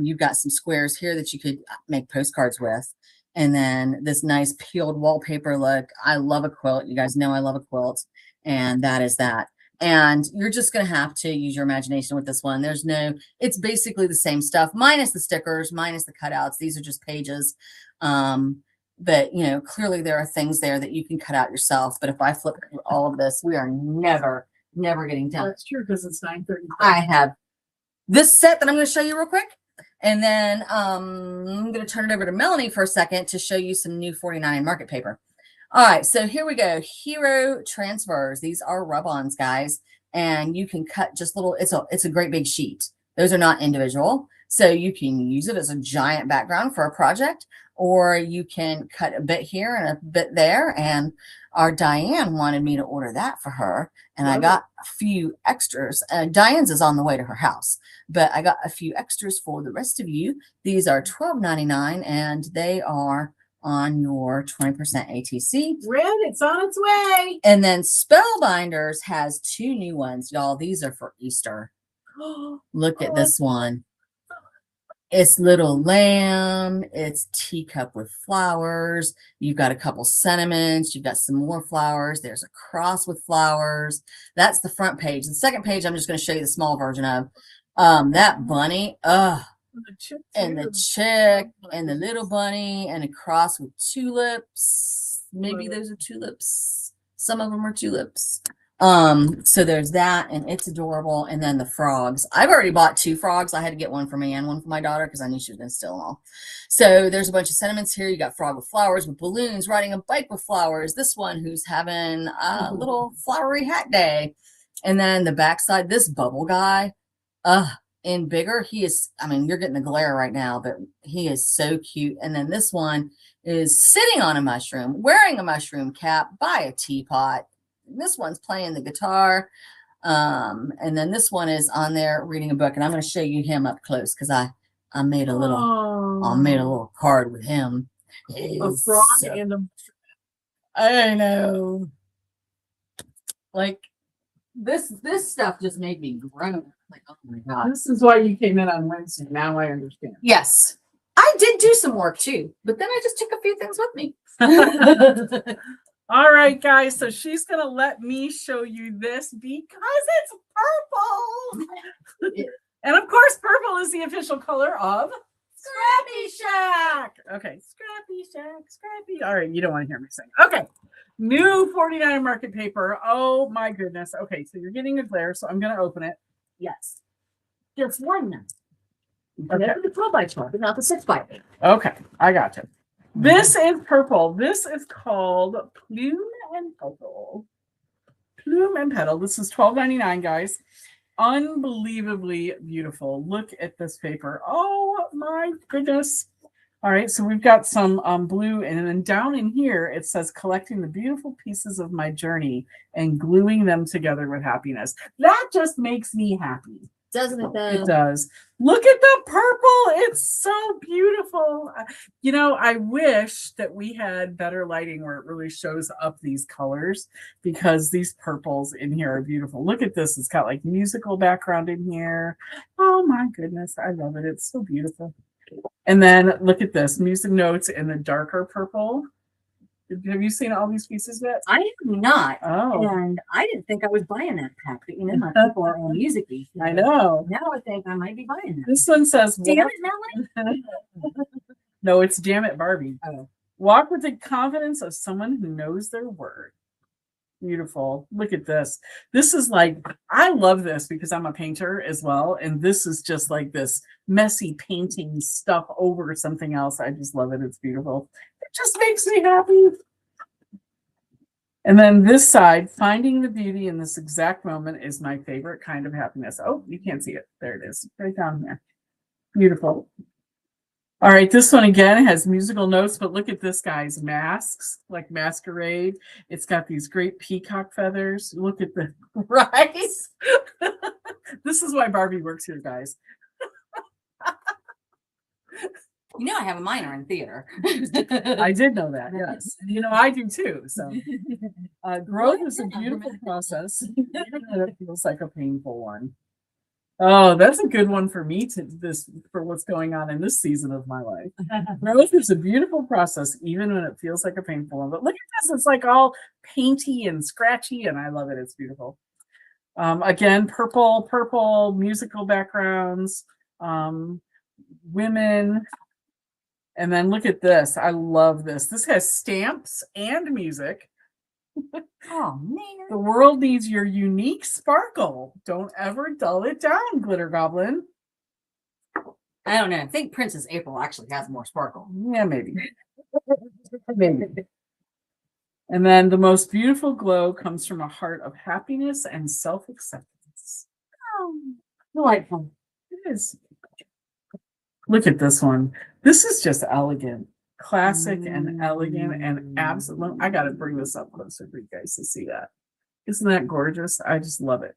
You've got some squares here that you could make postcards with. And then this nice peeled wallpaper look. I love a quilt. You guys know I love a quilt. And that is that. And you're just going to have to use your imagination with this one. It's basically the same stuff, minus the stickers, minus the cutouts. These are just pages. But, clearly there are things there that you can cut out yourself. But if I flip through all of this, we are never getting done. That's true, because it's 9:30. I have this set that I'm going to show you real quick. And then I'm going to turn it over to Melanie for a second to show you some new 49 market paper. All right, so here we go. Hero transfers. These are rub-ons, guys, and you can cut just little. It's a great big sheet. Those are not individual, so you can use it as a giant background for a project, or you can cut a bit here and a bit there. And our Diane wanted me to order that for her, and I got a few extras. Diane's is on the way to her house, but I got a few extras for the rest of you. These are $12.99, and they are on your 20% ATC. Red, it's on its way. And then Spellbinders has 2 new ones, y'all. These are for Easter. Look at this one. It's little lamb. It's teacup with flowers. You've got a couple sentiments. You've got some more flowers. There's a cross with flowers. That's the front page. The second page, I'm just going to show you the small version of. That bunny. And the chick and the little bunny and a cross with tulips. Maybe those are tulips. Some of them are tulips. So there's that, and it's adorable. And then the frogs. I've already bought 2 frogs. I had to get one for me and one for my daughter because I knew she was going to steal them all. So there's a bunch of sentiments here. You got frog with flowers, with balloons, riding a bike with flowers. This one who's having a little flowery hat day. And then the backside, this bubble guy. In bigger, he is, you're getting the glare right now, but he is so cute. And then this one is sitting on a mushroom, wearing a mushroom cap by a teapot. This one's playing the guitar. And then this one is on there reading a book. And I'm going to show you him up close because I made a little card with him. A frog and a. I know. Like this stuff just made me groan. Like, oh my God. This is why you came in on Wednesday. Now I understand. Yes. I did do some work too, but then I just took a few things with me. All right, guys. So she's going to let me show you this because it's purple. And of course, purple is the official color of ScrappyShak. Okay. ScrappyShak, Scrappy. All right. You don't want to hear me sing. Okay. New 49 market paper. Oh my goodness. Okay. So you're getting a glare. So I'm going to open it. Yes. Just one now. Okay. The 12 by 12, but not the 6 by 8. Okay. I got you. This is purple. This is called Plume and Petal. Plume and Petal. This is $12.99, guys. Unbelievably beautiful. Look at this paper. Oh my goodness. All right, so we've got some blue, and then down in here it says collecting the beautiful pieces of my journey and gluing them together with happiness. That just makes me happy. Doesn't it though? It does. Look at the purple. It's so beautiful. You know, I wish that we had better lighting where it really shows up these colors because these purples in here are beautiful. Look at this. It's got like musical background in here. Oh my goodness. I love it. It's so beautiful. And then look at this music notes in the darker purple. Have you seen all these pieces yet? I have not. Oh, And I didn't think I was buying that pack, but you know, my people are on music. I know. Now I think I might be buying that. This one says, Damn it, Melanie. no, it's Damn It, Barbie. Oh. Walk with the confidence of someone who knows their word. Beautiful. Look at this. This is like, I love this because I'm a painter as well. And this is just like this messy painting stuff over something else. I just love it. It's beautiful. It just makes me happy. And then this side, finding the beauty in this exact moment is my favorite kind of happiness. Oh, you can't see it. There it is. Right down here. Beautiful. All right, this one again has musical notes, but look at this, guys. Masks, like masquerade. It's got these great peacock feathers. Look at the rice. This is why Barbie works here, guys. You know, I have a minor in theater. I did know that, yes. And, you know, I do too. So growth is a beautiful process, even though it feels like a painful one. Oh, that's a good one for me for what's going on in this season of my life. Growth is a beautiful process, even when it feels like a painful one. But look at this, it's like painty and scratchy, and I love it. It's beautiful. Again, purple musical backgrounds, women. And then look at this. I love this. This has stamps and music. Oh, man. The world needs your unique sparkle. Don't ever dull it down, Glitter Goblin. I don't know. I think Princess April actually has more sparkle. Yeah, maybe. Maybe. And then the most beautiful glow comes from a heart of happiness and self-acceptance. Oh, delightful. It is. Look at this one. This is just elegant. Classic and elegant and absolute. I got to bring this up closer for you guys to see that. Isn't that gorgeous? I just love it.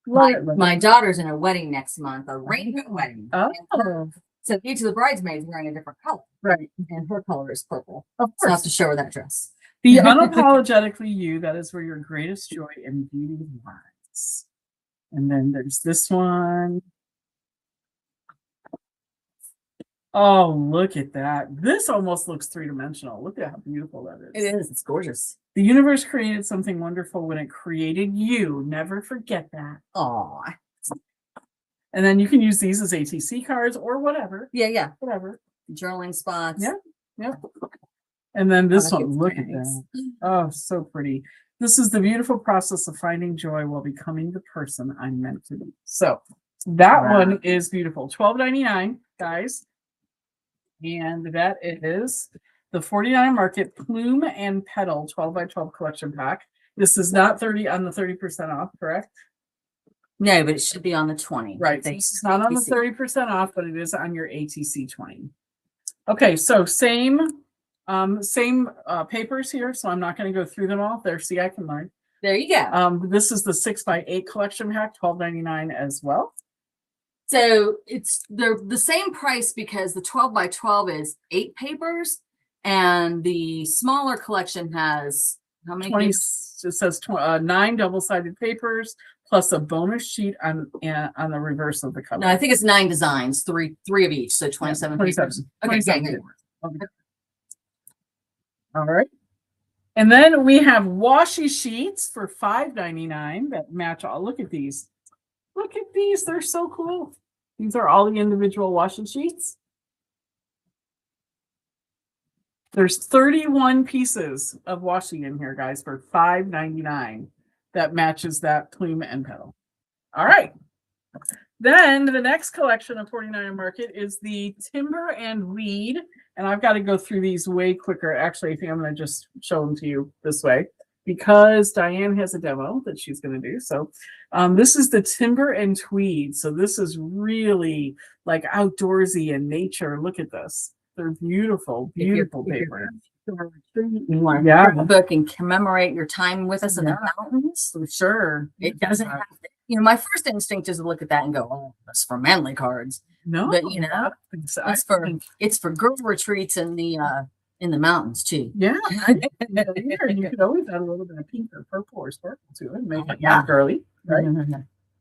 My daughter's in a wedding next month, a rainbow wedding. Oh, So each of the bridesmaids wearing a different color, right. and her color is purple. Of So I have course. to show her that dress. Be unapologetically you. That is where your greatest joy and beauty lies. And then there's this one. Oh, look at that. This almost looks three-dimensional. Look at how beautiful that is. It is. It's gorgeous. The universe created something wonderful when it created you. Never forget that. Aw. And then you can use these as ATC cards or whatever. Yeah. Whatever. Journaling spots. Yeah. Yep. And then this Oh, that one, gets look very at nice. that. Oh, so pretty. This is the beautiful process of finding joy while becoming the person I'm meant to be. So that Wow. one is beautiful. $12.99, guys. And that is the 49 Market Plume and Petal 12x12 collection pack. This is not 30% off, correct? No, but it should be on the 20. Right. It's not on the 30% off, but it is on your ATC 20. Okay, so same papers here, so I'm not going to go through them all. There, see, I can learn. There you go. This is the 6x8 collection pack, $12.99 as well. So they're the same price because the 12x12 is 8 papers, and the smaller collection has how many? 20. It says 9 double-sided papers plus a bonus sheet on the reverse of the cover. No, I think it's 9 designs, three of each, so 27 papers. Okay, 27 yeah. papers. Okay. All right. And then we have washi sheets for $5.99 that match all. Look at these. Look at these. They're so cool. These are all the individual washi sheets. There's 31 pieces of washi in here, guys, for $5.99 that matches that plume and petal. All right. Then the next collection of 49 Market is the Timber and Weed. And I've got to go through these way quicker. Actually, I think I'm going to just show them to you this way because Diane has a demo that she's going to do. So this is the Timber and Tweed. So this is really like outdoorsy and nature. Look at this. They're beautiful, beautiful paper. You want to Yeah. book and commemorate your time with us in the mountains? For sure. It doesn't have to You know, my first instinct is to look at that and go, "Oh, that's for manly cards." No, But you I know, don't think so. I think- it's for girl retreats in the mountains too. yeah. Here, you could always add a little bit of pink or purple or sparkle to it, make it Yeah. more girly, right?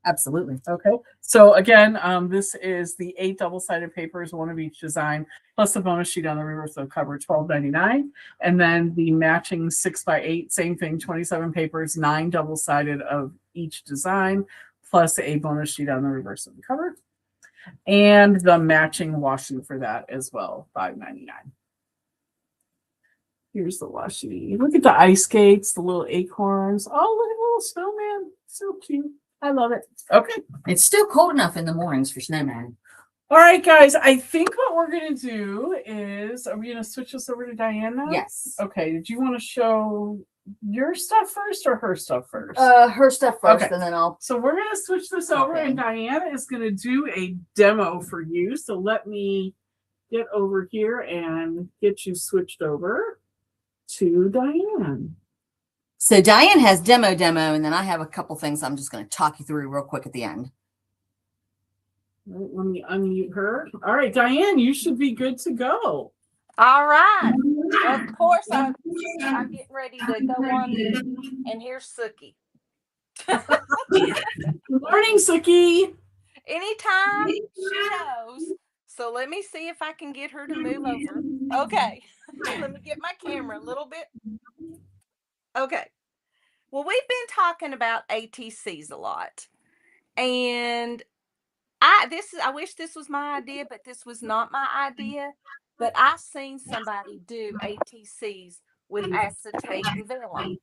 Absolutely. Okay. So again, this is the 8 double-sided papers, one of each design, plus the bonus sheet on the reverse of the cover, $12.99, and then the matching 6x8, same thing, 27 papers, 9 double-sided of each design, plus a bonus sheet on the reverse of the cover, and the matching washi for that as well, $5.99. Here's the washi. Look at the ice skates, the little acorns. Oh, look at the little snowman. So cute. I love it. Okay. It's still cold enough in the mornings for snowman. All right, guys. I think what we're going to do is, are we going to switch this over to Diane now? Yes. Okay. Did you want to show your stuff first or her stuff first? Her stuff first, Okay. and then I'll. So we're going to switch this over, Okay. and Diana is going to do a demo for you. So let me get over here and get you switched over to Diane. So Diane has demo, and then I have a couple things I'm just going to talk you through real quick at the end. All right, let me unmute her. All right, Diane, you should be good to go. All right. Of course, I'm getting ready to go on. And here's Sookie. Good morning, Sookie. Anytime she knows. So let me see if I can get her to move over. Okay. Let me get my camera a little bit. Okay. Well, we've been talking about ATCs a lot. And I wish this was my idea, but this was not my idea. But I've seen somebody do ATCs with acetate and vellum.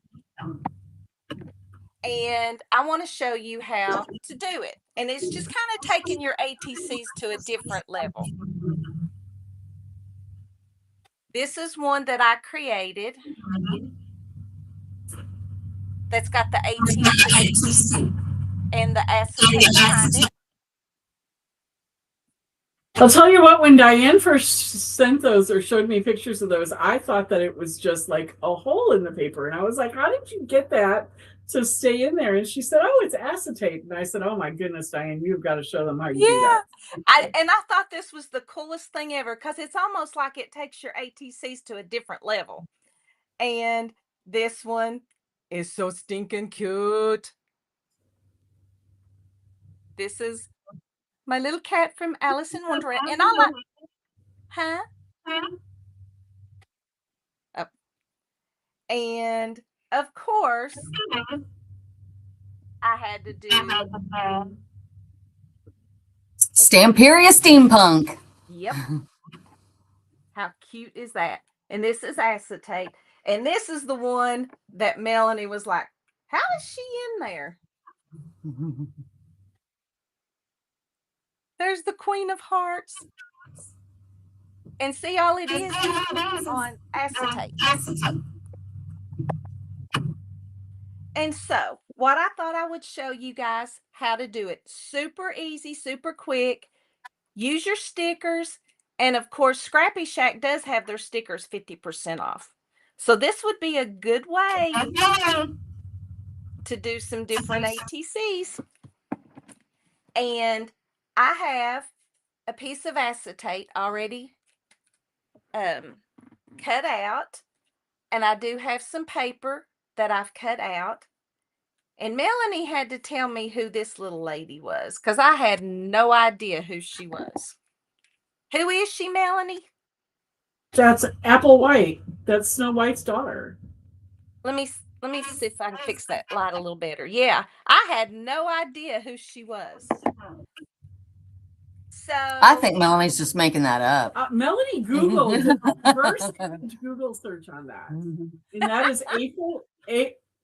And I want to show you how to do it. And it's just kind of taking your ATCs to a different level. This is one that I created that's got the ATC and the acetate behind it. I'll tell you what, when Diane first sent those or showed me pictures of those, I thought that it was just like a hole in the paper. And I was like, how did you get that to stay in there? And she said, oh, it's acetate. And I said, oh my goodness, Diane, you've got to show them how you do that. I thought this was the coolest thing ever because it's almost like it takes your ATCs to a different level. And this one is so stinking cute. This is my little cat from Alice in Wonderland. And I like, huh? Oh. And of course, I had to do Stamperia Steampunk. Yep. How cute is that? And this is acetate. And this is the one that Melanie was like, how is she in there? There's the Queen of Hearts. And see, all it is on acetate. And so, what I thought I would show you guys how to do it. Super easy, super quick. Use your stickers. And of course, ScrappyShak does have their stickers 50% off. So this would be a good way to do some different ATCs. And I have a piece of acetate already cut out. And I do have some paper that I've cut out. And Melanie had to tell me who this little lady was because I had no idea who she was. Who is she, Melanie? That's Apple White. That's Snow White's daughter. Let me see if I can fix that light a little better. Yeah, I had no idea who she was. So I think Melanie's just making that up. Melanie Googled first Google search on that, and that is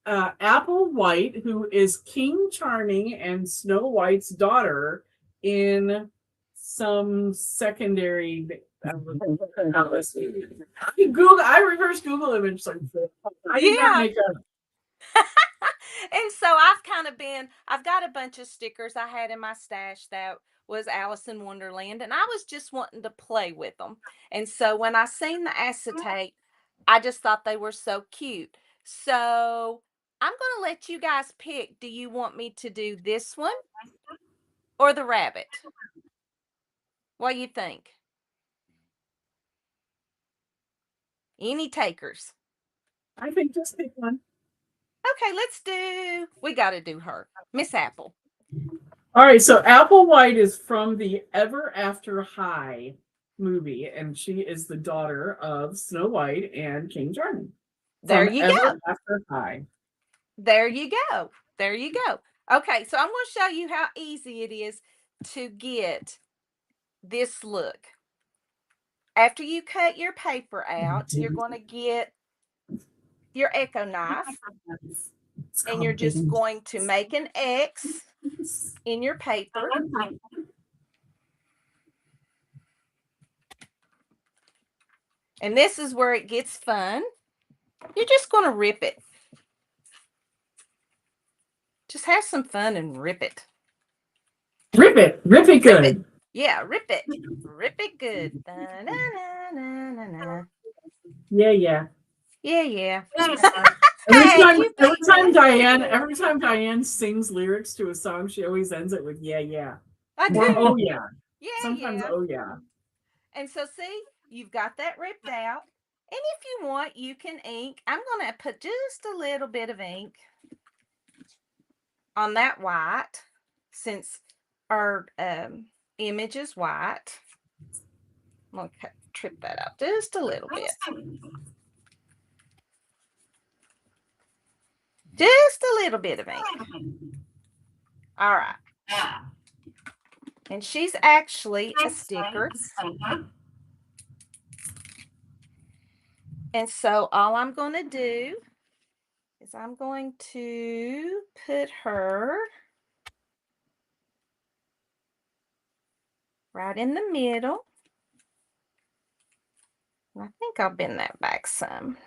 Apple White, who is King Charming and Snow White's daughter in some secondary. I reverse Google image search. I did not make up. And so I've got a bunch of stickers I had in my stash that was Alice in Wonderland, and I was just wanting to play with them. And so when I seen the acetate, I just thought they were so cute. So I'm going to let you guys pick. Do you want me to do this one or the rabbit? What do you think? Any takers? I think just pick one. Okay, we got to do her. Miss Apple. All right, so Applewhite is from the Ever After High movie, and she is the daughter of Snow White and King Jordan. There From you Ever go. After High. There you go. There you go. Okay, so I'm going to show you how easy it is to get this look. After you cut your paper out, you're going to get your Echo knife, and you're just going to make an X in your paper. And this is where it gets fun. You're just going to rip it. Just have some fun and rip it. Rip it good. Rip it. Yeah, rip it. Rip it good. Da-na-na-na-na-na. Yeah. Yeah. Every time Diane sings lyrics to a song, she always ends it with yeah. I do. Or oh yeah. Yeah, Sometimes yeah. oh yeah. And so see, you've got that ripped out. And if you want, you can ink. I'm going to put just a little bit of ink on that white, since our image is white. I'm going to trip that out just a little bit. Just a little bit of ink. All right. And she's actually a sticker. And so all I'm going to do is I'm going to put her right in the middle. I think I'll bend that back some.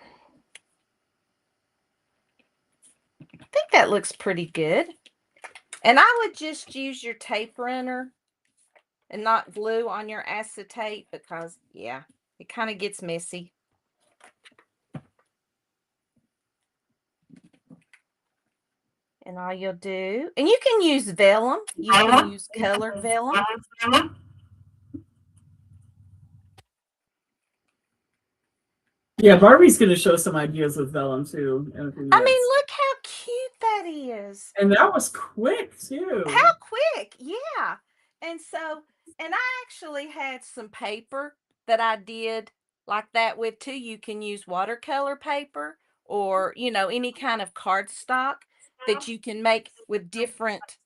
I think that looks pretty good. And I would just use your tape runner and not glue on your acetate, because, yeah, it kind of gets messy. And all you'll do, and you can use vellum. You can use colored vellum. Yeah, Barbie's going to show some ideas with vellum too. I mean, look how cute that is. And that was quick too. How quick, yeah. And so, and I actually had some paper that I did like that with too. You can use watercolor paper, or, you know, any kind of cardstock that you can make with different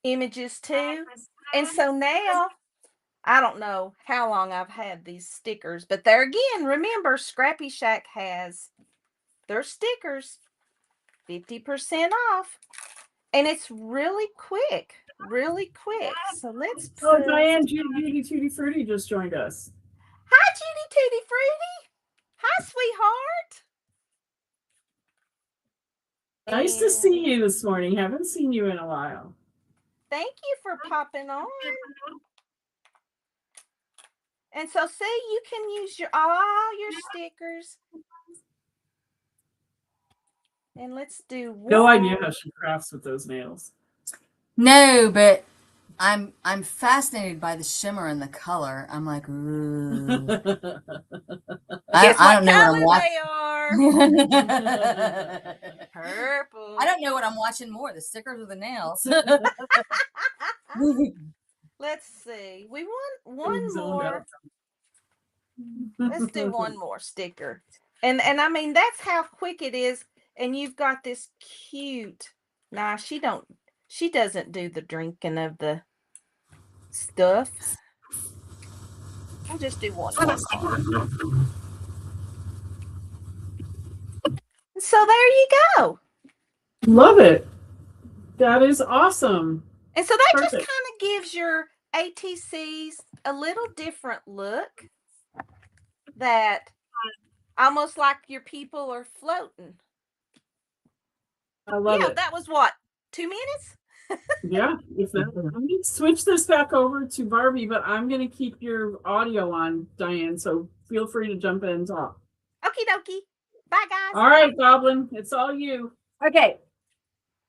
images too. And so now, I don't know how long I've had these stickers, but there again, remember, ScrappyShak has their stickers 50% off. And it's really quick, really quick. So let's put... Oh, Diane, Judy Tutti Frutti just joined us. Hi, Judy Tutti Frutti. Hi, sweetheart. Nice to see you this morning. Haven't seen you in a while. Thank you for popping on. And so, see, you can use all your stickers. And let's do one. No idea how she crafts with those nails. No, but I'm fascinated by the shimmer and the color. I'm like, ooh. I don't know what I'm watching. Purple. I don't know what I'm watching more, the stickers or the nails. Let's see. We want one more. Let's do one more sticker. And I mean, that's how quick it is. And you've got this cute. Nah, she doesn't do the drinking of the stuff. I'll just do one more. So there you go. Love it. That is awesome. And so that Perfect. just kind of gives your ATCs a little different look, that almost like your people are floating. I love it. That was what, 2 minutes? Yeah. I'm going to switch this back over to Barbie, but I'm going to keep your audio on, Diane, so feel free to jump in and talk. Okie dokie. Bye, guys. All right, Goblin, it's all you. Okay.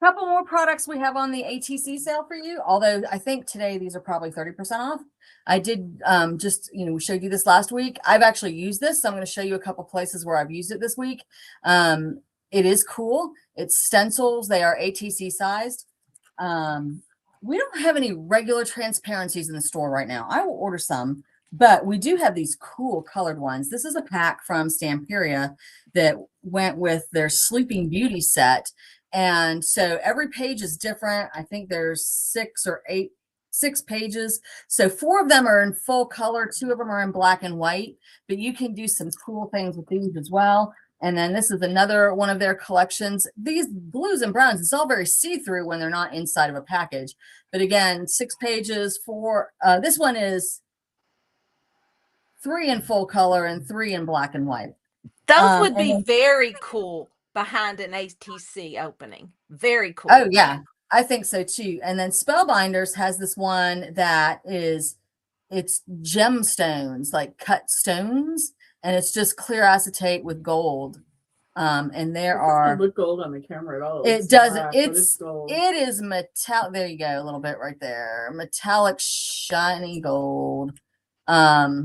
Couple more products we have on the ATC sale for you. Although I think today these are probably 30% off. I did just, we showed you this last week. I've actually used this. So I'm going to show you a couple places where I've used it this week. It is cool. It's stencils. They are ATC sized. We don't have any regular transparencies in the store right now. I will order some, but we do have these cool colored ones. This is a pack from Stamperia that went with their Sleeping Beauty set. And so every page is different. I think there's 6 pages. So 4 of them are in full color. 2 of them are in black and white, but you can do some cool things with these as well. And then this is another one of their collections. These blues and browns, it's all very see-through when they're not inside of a package. But again, 6 pages for, this one is 3 in full color and 3 in black and white. Those would and be then- very cool behind an ATC opening. Very cool. Oh yeah, I think so too. And then Spellbinders has this one that is, it's gemstones, like cut stones, and it's just clear acetate with gold. And there are, Doesn't look gold on the camera at all. it It's doesn't, black, but it's, gold. it is metallic. There you go, a little bit right there. Metallic, shiny gold. Anyway,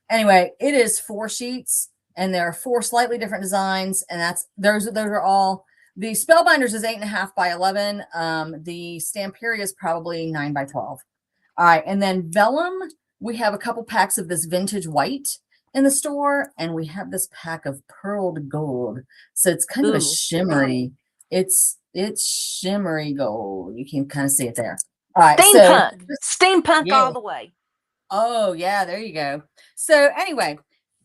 it is 4 sheets. And there are 4 slightly different designs, and those are all. The Spellbinders is 8.5 by 11. The Stamperia is probably 9 by 12. All right, and then Vellum, we have a couple packs of this vintage white in the store, and we have this pack of pearled gold. So it's kind of a Ooh. shimmery. It's shimmery gold. You can kind of see it there. All right, Steampunk. so Steampunk Yeah. all the way. oh yeah, there you go. So anyway.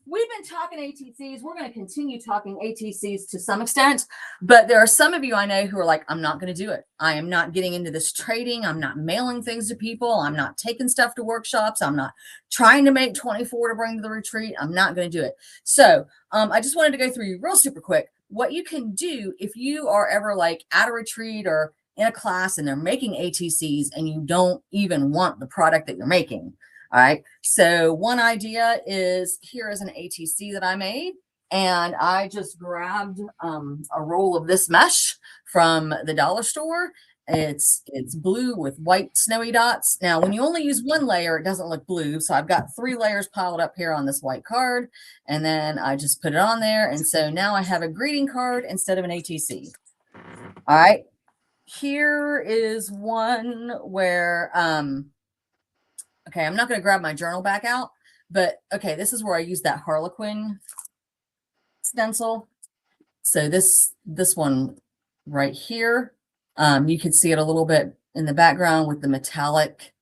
We've been talking ATCs. We're going to continue talking ATCs to some extent, but there are some of you I know who are like, I'm not going to do it. I am not getting into this trading. I'm not mailing things to people. I'm not taking stuff to workshops. I'm not trying to make 24 to bring to the retreat. I'm not going to do it. So I just wanted to go through you real super quick what you can do if you are ever like at a retreat or in a class and they're making ATCs and you don't even want the product that you're making. All right. So one idea is, here is an ATC that I made, and I just grabbed a roll of this mesh from the dollar store. It's blue with white snowy dots. Now, when you only use 1 layer, it doesn't look blue. So I've got 3 layers piled up here on this white card, and then I just put it on there. And so now I have a greeting card instead of an ATC. All right. Here is one where, okay, I'm not going to grab my journal back out, but okay, this is where I use that Harlequin stencil. So this one right here, you can see it a little bit in the background with the metallic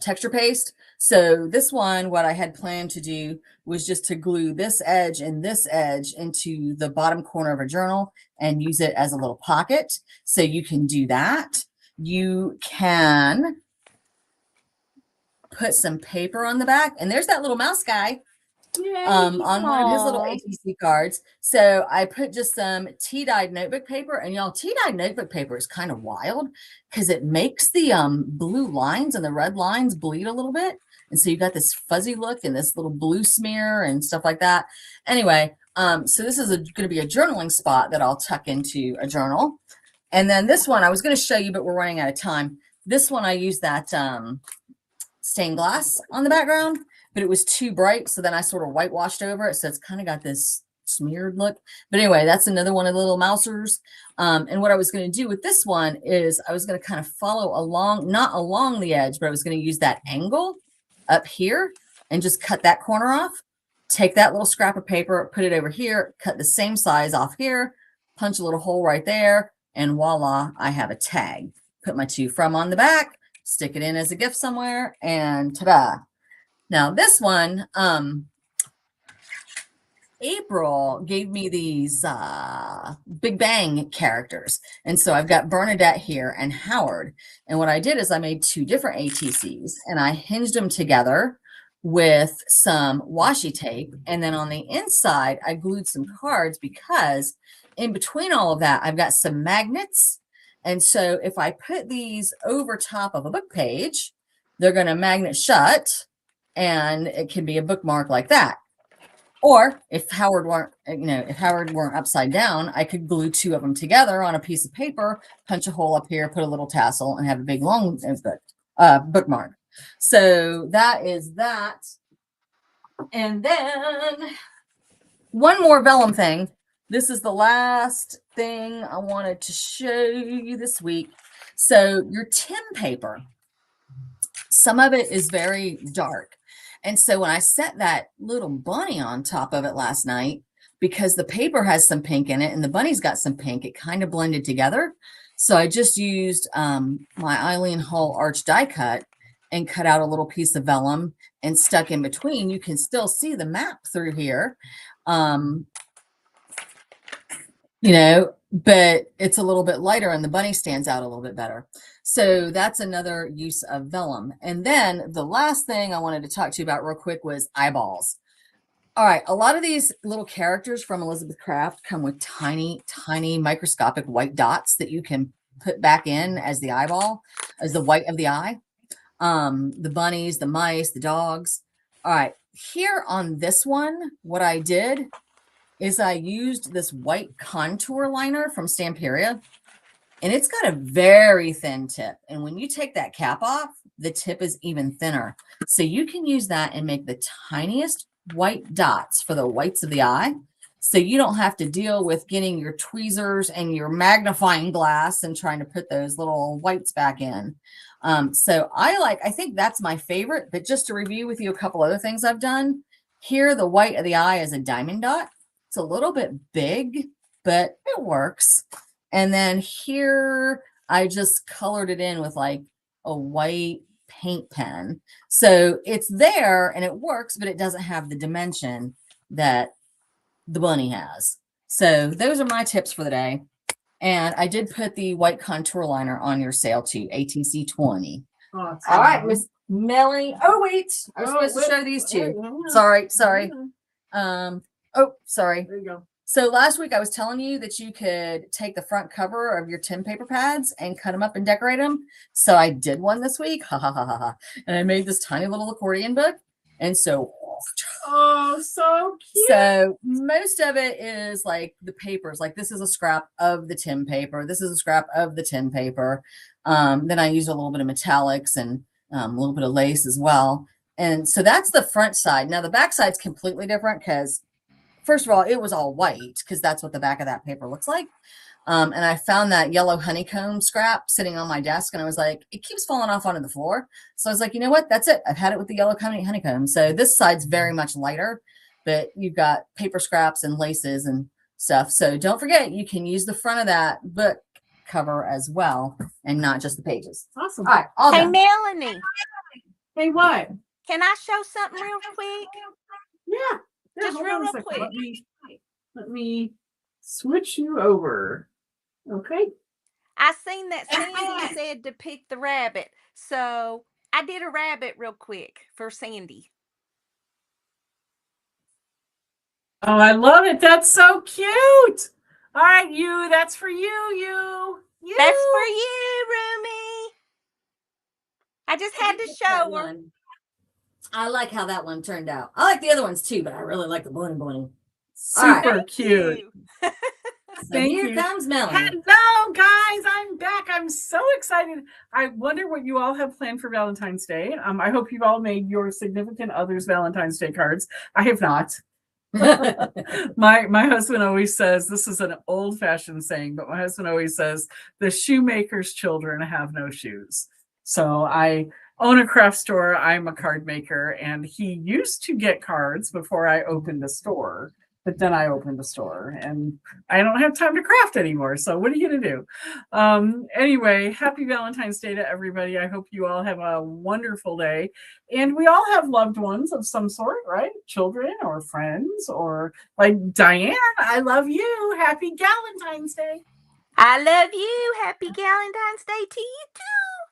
texture paste. So this one, what I had planned to do was just to glue this edge and this edge into the bottom corner of a journal and use it as a little pocket. So you can do that. You can put some paper on the back, and there's that little mouse guy on one of his little Aw. ATC cards. So I put just some tea-dyed notebook paper, and y'all, tea-dyed notebook paper is kind of wild because it makes the blue lines and the red lines bleed a little bit, and so you got this fuzzy look and this little blue smear and stuff like that. Anyway, so this is going to be a journaling spot that I'll tuck into a journal. And then this one I was going to show you, but we're running out of time. This one I use that stained glass on the background, but it was too bright, so then I sort of whitewashed over it, so it's kind of got this smeared look. But anyway, that's another one of the little mousers. And what I was going to do with this one is I was going to kind of follow along, not along the edge, but I was going to use that angle up here and just cut that corner off, take that little scrap of paper, put it over here, cut the same size off here, punch a little hole right there, and voila, I have a tag. Put my to from on the back, stick it in as a gift somewhere, and ta-da. Now this one, April gave me these Big Bang characters. And so I've got Bernadette here and Howard. And what I did is I made 2 different ATCs and I hinged them together with some washi tape. And then on the inside, I glued some cards because in between all of that, I've got some magnets. And so if I put these over top of a book page, they're going to magnet shut and it can be a bookmark like that. Or if Howard weren't, if Howard weren't upside down, I could glue 2 of them together on a piece of paper, punch a hole up here, put a little tassel, and have a big long bookmark. So that is that. And then one more vellum thing. This is the last thing I wanted to show you this week. So your Tim paper, some of it is very dark. And so when I set that little bunny on top of it last night, because the paper has some pink in it and the bunny's got some pink, it kind of blended together. So I just used my Eileen Hull arch die cut and cut out a little piece of vellum and stuck in between. You can still see the map through here. But it's a little bit lighter and the bunny stands out a little bit better. So that's another use of vellum. And then the last thing I wanted to talk to you about real quick was eyeballs. All right, a lot of these little characters from Elizabeth Craft come with tiny, tiny microscopic white dots that you can put back in as the eyeball, as the white of the eye. The bunnies, the mice, the dogs. All right, here on this one, what I did is I used this white contour liner from Stamperia, and it's got a very thin tip. And when you take that cap off, the tip is even thinner. So you can use that and make the tiniest white dots for the whites of the eye. So you don't have to deal with getting your tweezers and your magnifying glass and trying to put those little whites back in. So I think that's my favorite, but just to review with you a couple other things I've done. Here, the white of the eye is a diamond dot. It's a little bit big, but it works. And then here, I just colored it in with like a white paint pen. So it's there and it works, but it doesn't have the dimension that the bunny has. So those are my tips for the day. And I did put the white contour liner on your sale too, ATC 20. Awesome. All right, Miss Melanie. Oh, wait. I was supposed to show these two. Sorry. Sorry. There you go. So last week I was telling you that you could take the front cover of your Tim paper pads and cut them up and decorate them. So I did one this week. Ha ha ha ha ha. And I made this tiny little accordion book. And so So cute. So most of it is like the papers, like this is a scrap of the Tim paper. This is a scrap of the Tim paper. Then I use a little bit of metallics and a little bit of lace as well. And so that's the front side. Now the back side's completely different because first of all, it was all white because that's what the back of that paper looks like. And I found that yellow honeycomb scrap sitting on my desk and I was like, it keeps falling off onto the floor. So I was like, you know what? That's it. I've had it with the yellow honeycomb. So this side's very much lighter, but you've got paper scraps and laces and stuff. So don't forget, you can use the front of that book cover as well and not just the pages. Awesome. All right. All Hey, done. Melanie, Hey, what? can I show something real quick? Yeah. Just hold real on a real second. quick. Let me switch you over. Okay. I seen that Sandy said to pick the rabbit. So I did a rabbit real quick for Sandy. Oh, I love it. That's so cute. All right, you. That's for you. You. That's for you, Rumi. I just had to show her. I like how that one turned out. I like the other ones too, but I really like the bling. Super Thank cute. you. So Thank here you. comes Melanie. Hello, guys. I'm back. I'm so excited. I wonder what you all have planned for Valentine's Day. I hope you've all made your significant other's Valentine's Day cards. I have not. My husband always says, this is an old-fashioned saying, but my husband always says, the shoemaker's children have no shoes. So I own a craft store. I'm a card maker, and he used to get cards before I opened a store. But then I opened a store and I don't have time to craft anymore. So what are you going to do? Anyway, happy Valentine's Day to everybody. I hope you all have a wonderful day. And we all have loved ones of some sort, right? Children or friends or like Diane, I love you. Happy Galentine's Day. I love you. Happy Galentine's Day to you too.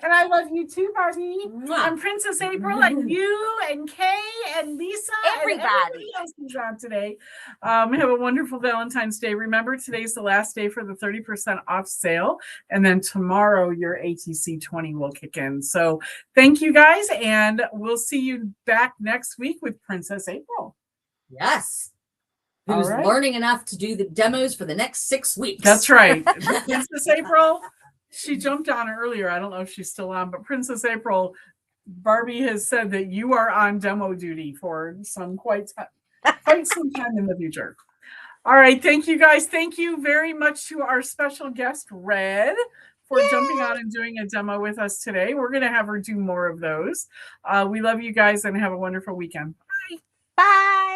And I love you too, Barbie. Mwah. I'm Princess April and you and Kay and Lisa Everybody. and everybody else who's on today. Have a wonderful Valentine's Day. Remember, today's the last day for the 30% off sale. And then tomorrow your ATC 20 will kick in. So thank you guys. And we'll see you back next week with Princess April. Yes. who's right. learning enough to do the demos for the next 6 weeks. That's right. Princess April, she jumped on earlier. I don't know if she's still on, but Princess April, Barbie has said that you are on demo duty for quite some time in the future. All right. Thank you guys. Thank you very much to our special guest, Red, for jumping on and doing a demo with us today. We're going to have her do more of those. We love you guys and have a wonderful weekend. Bye. Bye.